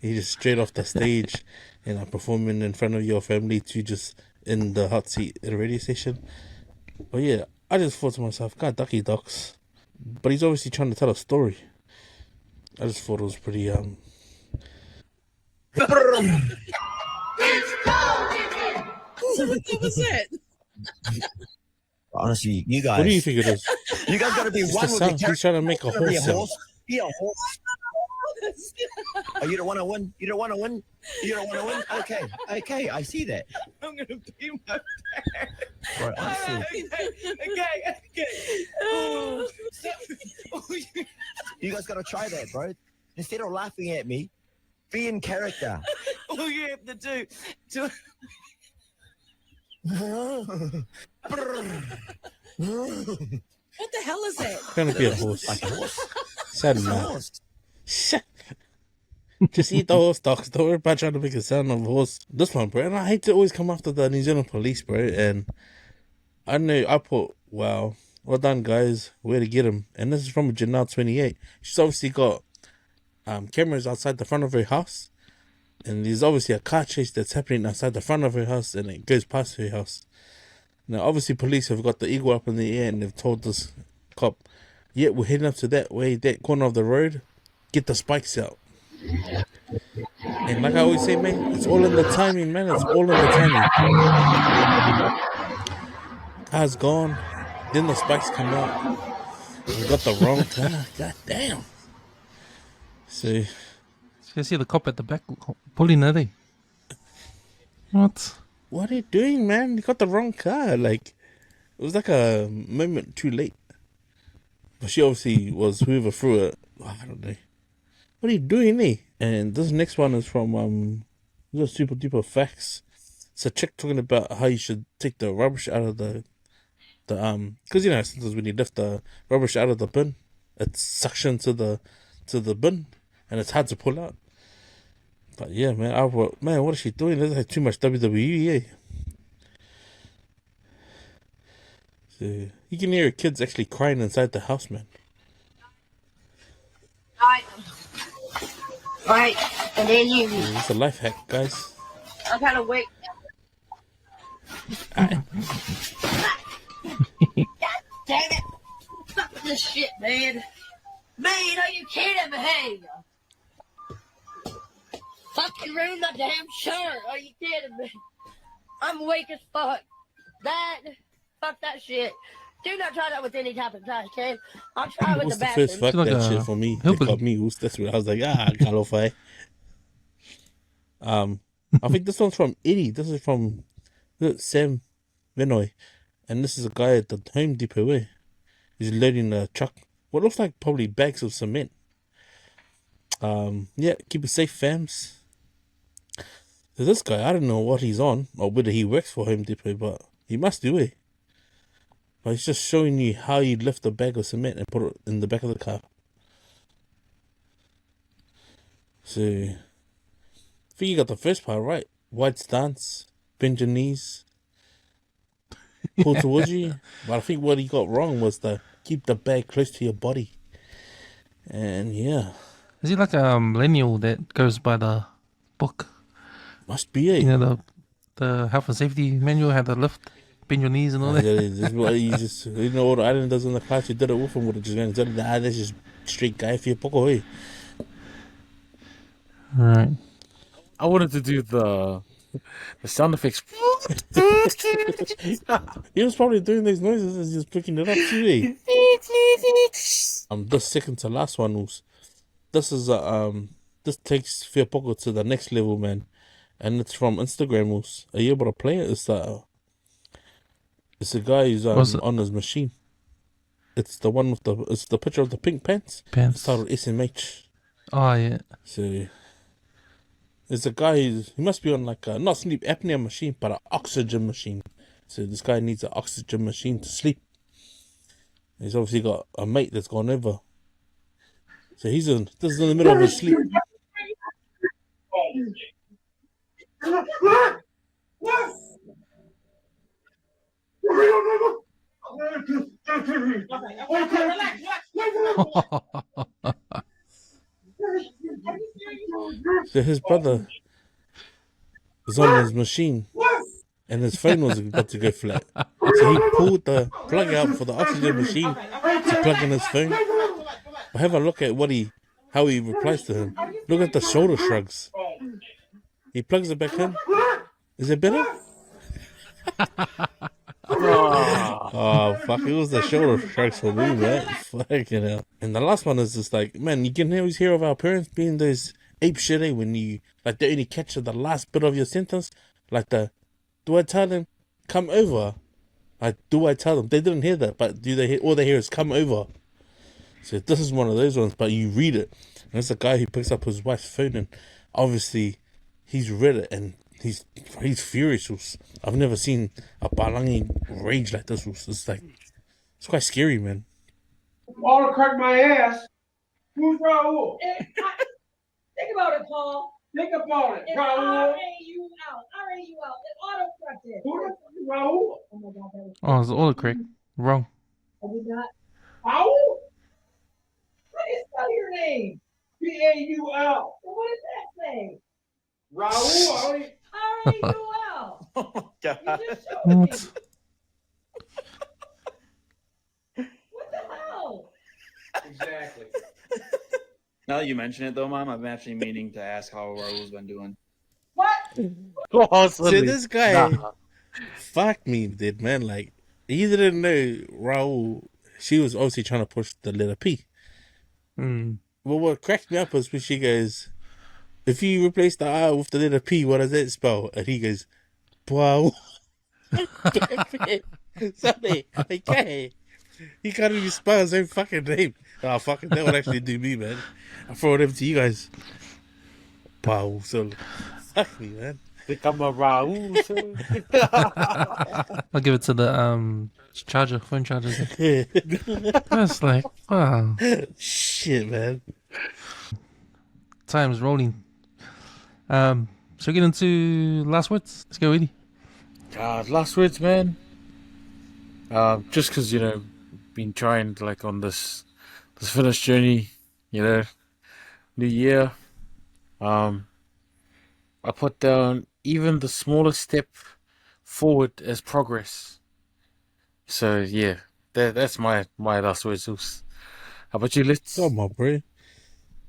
Speaker 3: You just straight off the stage and performing in front of your family to just in the hot seat at a radio station. But yeah, I just thought to myself, God, Ducky Ducks. But he's obviously trying to tell a story. I just thought it was pretty
Speaker 4: What was that?
Speaker 5: Honestly, you guys.
Speaker 3: What do you think it is?
Speaker 5: You guys got to be
Speaker 3: It's
Speaker 5: one
Speaker 3: the
Speaker 5: with
Speaker 3: sound.
Speaker 5: your
Speaker 3: He's trying to make a
Speaker 5: character. Be
Speaker 3: horse
Speaker 5: a
Speaker 3: sound.
Speaker 5: horse. Be a horse. Oh, you don't want to win? You don't want to win? You don't want to win? Okay, I see that.
Speaker 4: I'm gonna pee my pants.
Speaker 5: Right, I see.
Speaker 4: Okay.
Speaker 5: You guys got to try that, bro. Instead of laughing at me, be in character.
Speaker 4: All you have to do to what the hell is that?
Speaker 3: Trying to be a horse.
Speaker 5: Like a horse.
Speaker 3: Sad
Speaker 5: It's a
Speaker 3: man.
Speaker 5: horse.
Speaker 3: Just eat the horse dogs. Don't worry about trying to make a sound of a horse. This one, bro. And I hate to always come after the New Zealand police, bro. And I know I put, wow, well done, guys. Where to get him? And this is from Janelle 28. She's obviously got cameras outside the front of her house. And there's obviously a car chase that's happening outside the front of her house. And it goes past her house. Now, obviously, police have got the eagle up in the air. And they've told this cop, yeah, we're heading up to that corner of the road. Get the spikes out. And like I always say, man, it's all in the timing, man. It's all in the timing. Car's gone. Then the spikes come out. We got the wrong car. God damn. So,
Speaker 1: You see the cop at the back pulling at it. What?
Speaker 3: what are you doing, man? You got the wrong car. Like, it was like a moment too late. But she obviously was whoever threw it. I don't know. What are you doing there? And this next one is from this is super duper facts. It's a chick talking about how you should take the rubbish out of the because you know sometimes when you lift the rubbish out of the bin, it's suction to the bin and it's hard to pull out. But yeah, man, I thought, man, what is she doing? This is like too much WWE, eh? So you can hear her kids actually crying inside the house, man.
Speaker 6: Right, and then you.
Speaker 3: It's a life hack, guys.
Speaker 6: I gotta wait. God damn it! Fuck this shit, man. Man, are you kidding me? Fucking ruined my damn shirt. Are you kidding me? I'm weak as fuck. Fuck that shit. Do not try that with any type of trash can. I'll try it with
Speaker 3: What's
Speaker 6: the
Speaker 3: the
Speaker 6: bathroom.
Speaker 3: first fuck
Speaker 1: Like
Speaker 3: that
Speaker 1: a
Speaker 3: shit for me? They
Speaker 1: hillbilly.
Speaker 3: called me Oos. That's what I was like, Kalofai. I think this one's from Eddie. This is from Sam Vinoy. And this is a guy at the Home Depot, eh? He's loading a truck what looks like probably bags of cement. Yeah, keep it safe, fams. So this guy, I don't know what he's on or whether he works for Home Depot, but he must do it. But he's just showing you how you lift a bag of cement and put it in the back of the car. So, I think you got the first part right. Wide stance, bend your knees, pull towards you. But I think what he got wrong was to keep the bag close to your body. And yeah.
Speaker 1: Is he like a millennial that goes by the book?
Speaker 3: Must be it.
Speaker 1: You know, the health and safety manual had the lift, bend your knees and all that.
Speaker 3: This is what he just, you know, all the islanders in the class who did it with him would have just went, nah, that's just straight guy Fia Poko, hey.
Speaker 1: Right.
Speaker 2: I wanted to do the sound effects.
Speaker 3: He was probably doing these noises and just picking it up too, eh? This second to last one was, this is this takes Fia Poko to the next level, man. And it's from Instagram. Are you able to play it? It's a guy who's on his machine. It's the one with it's the picture of the pink pants. It's titled SMH.
Speaker 1: Oh yeah.
Speaker 3: So there's a guy he must be on like a not sleep apnea machine, but an oxygen machine. So this guy needs an oxygen machine to sleep. He's obviously got a mate that's gone over. So this is in the middle of his sleep. So his brother was on his machine and his phone was about to go flat. So he pulled the plug out for the oxygen machine to plug in his phone. But have a look at how he replies to him. Look at the shoulder shrugs. He plugs it back in. Is it better? Oh, fuck. It was the shoulder shrugs for me, man. Fucking hell. And the last one is just like, man, you can always hear of our parents being those ape shit, eh? When you, like, they only catch the last bit of your sentence. Like do I tell them, come over? Like, do I tell them? They didn't hear that, but all they hear is come over. So this is one of those ones, but you read it. And it's a guy who picks up his wife's phone and obviously he's read it and he's furious. I've never seen a Palangi rage like this. It's quite scary, man.
Speaker 7: All to crack my ass. Who's Raul?
Speaker 4: Think about it, Paul.
Speaker 7: Think about it.
Speaker 4: It's
Speaker 7: Raul.
Speaker 4: R-A-U out. R-A-U out. It's auto-corrected.
Speaker 7: Who the fuck is Raul?
Speaker 4: Oh my God, that was
Speaker 1: Oh, it's autocorrect. Wrong.
Speaker 4: Are we not?
Speaker 7: Raul?
Speaker 4: What is spell your name?
Speaker 7: P-A-U-L.
Speaker 4: Well, what does that say?
Speaker 7: Raul.
Speaker 4: R-A-U-L.
Speaker 5: Oh,
Speaker 4: You
Speaker 5: God.
Speaker 4: just showed me.
Speaker 1: What?
Speaker 4: What the hell?
Speaker 7: Exactly.
Speaker 8: Now that you mention it, though, Mom, I'm actually meaning to ask how Raul's been doing.
Speaker 4: What?
Speaker 3: So this guy, fuck me, did man. Like, he didn't know Raul. She was obviously trying to push the letter P.
Speaker 1: Mm.
Speaker 3: Well, what cracked me up was when she goes, if you replace the R with the letter P, what does that spell? And he goes, wow. Sorry, okay. He can't even spell his own fucking name. Oh, fucking, that would actually do me, man. I'll throw it over to you guys. Wow, so, fuck me, man.
Speaker 2: Become a Raul.
Speaker 1: I'll give it to the phone charger. That's like, wow.
Speaker 3: Shit, man.
Speaker 1: Time's rolling. So we get into last words. Let's go, Edie.
Speaker 2: God, last words, man. Just because, been trying like on this fitness journey, new year. I put down even the smallest step forward as progress. So yeah, that's my last words. How about you, Let's?
Speaker 3: Oh, my bro.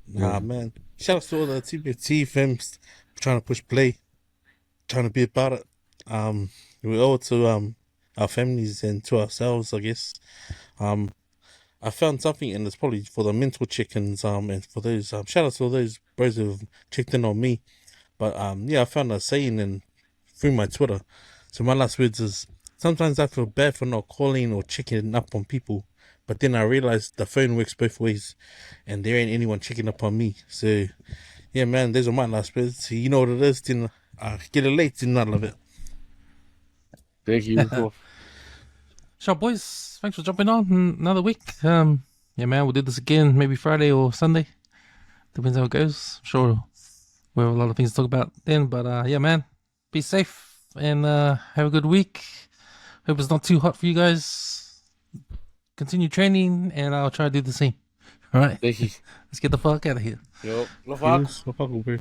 Speaker 3: Nah, man. Shout out to all the TBT films trying to push play, trying to be about it. We owe it to our families and to ourselves, I guess. I found something, and it's probably for the mental chickens, and for those shout out to all those bros who've checked in on me. But I found a saying through my Twitter. So my last words is, sometimes I feel bad for not calling or checking up on people, But then I realized the phone works both ways, and there ain't anyone checking up on me. So, yeah, man, those are my last words. You know what it is. Then get it late, then I love it.
Speaker 2: Thank you.
Speaker 1: Sure, boys. Thanks for jumping on another week. Yeah, man, we'll do this again maybe Friday or Sunday. Depends how it goes. I'm sure we'll have a lot of things to talk about then. But yeah, man, be safe and have a good week. Hope it's not too hot for you guys. Continue training, and I'll try to do the same. All right.
Speaker 2: Thank you.
Speaker 1: Let's get the fuck out of here.
Speaker 2: Yo, lo fuck.
Speaker 3: Yes, fuck, bro.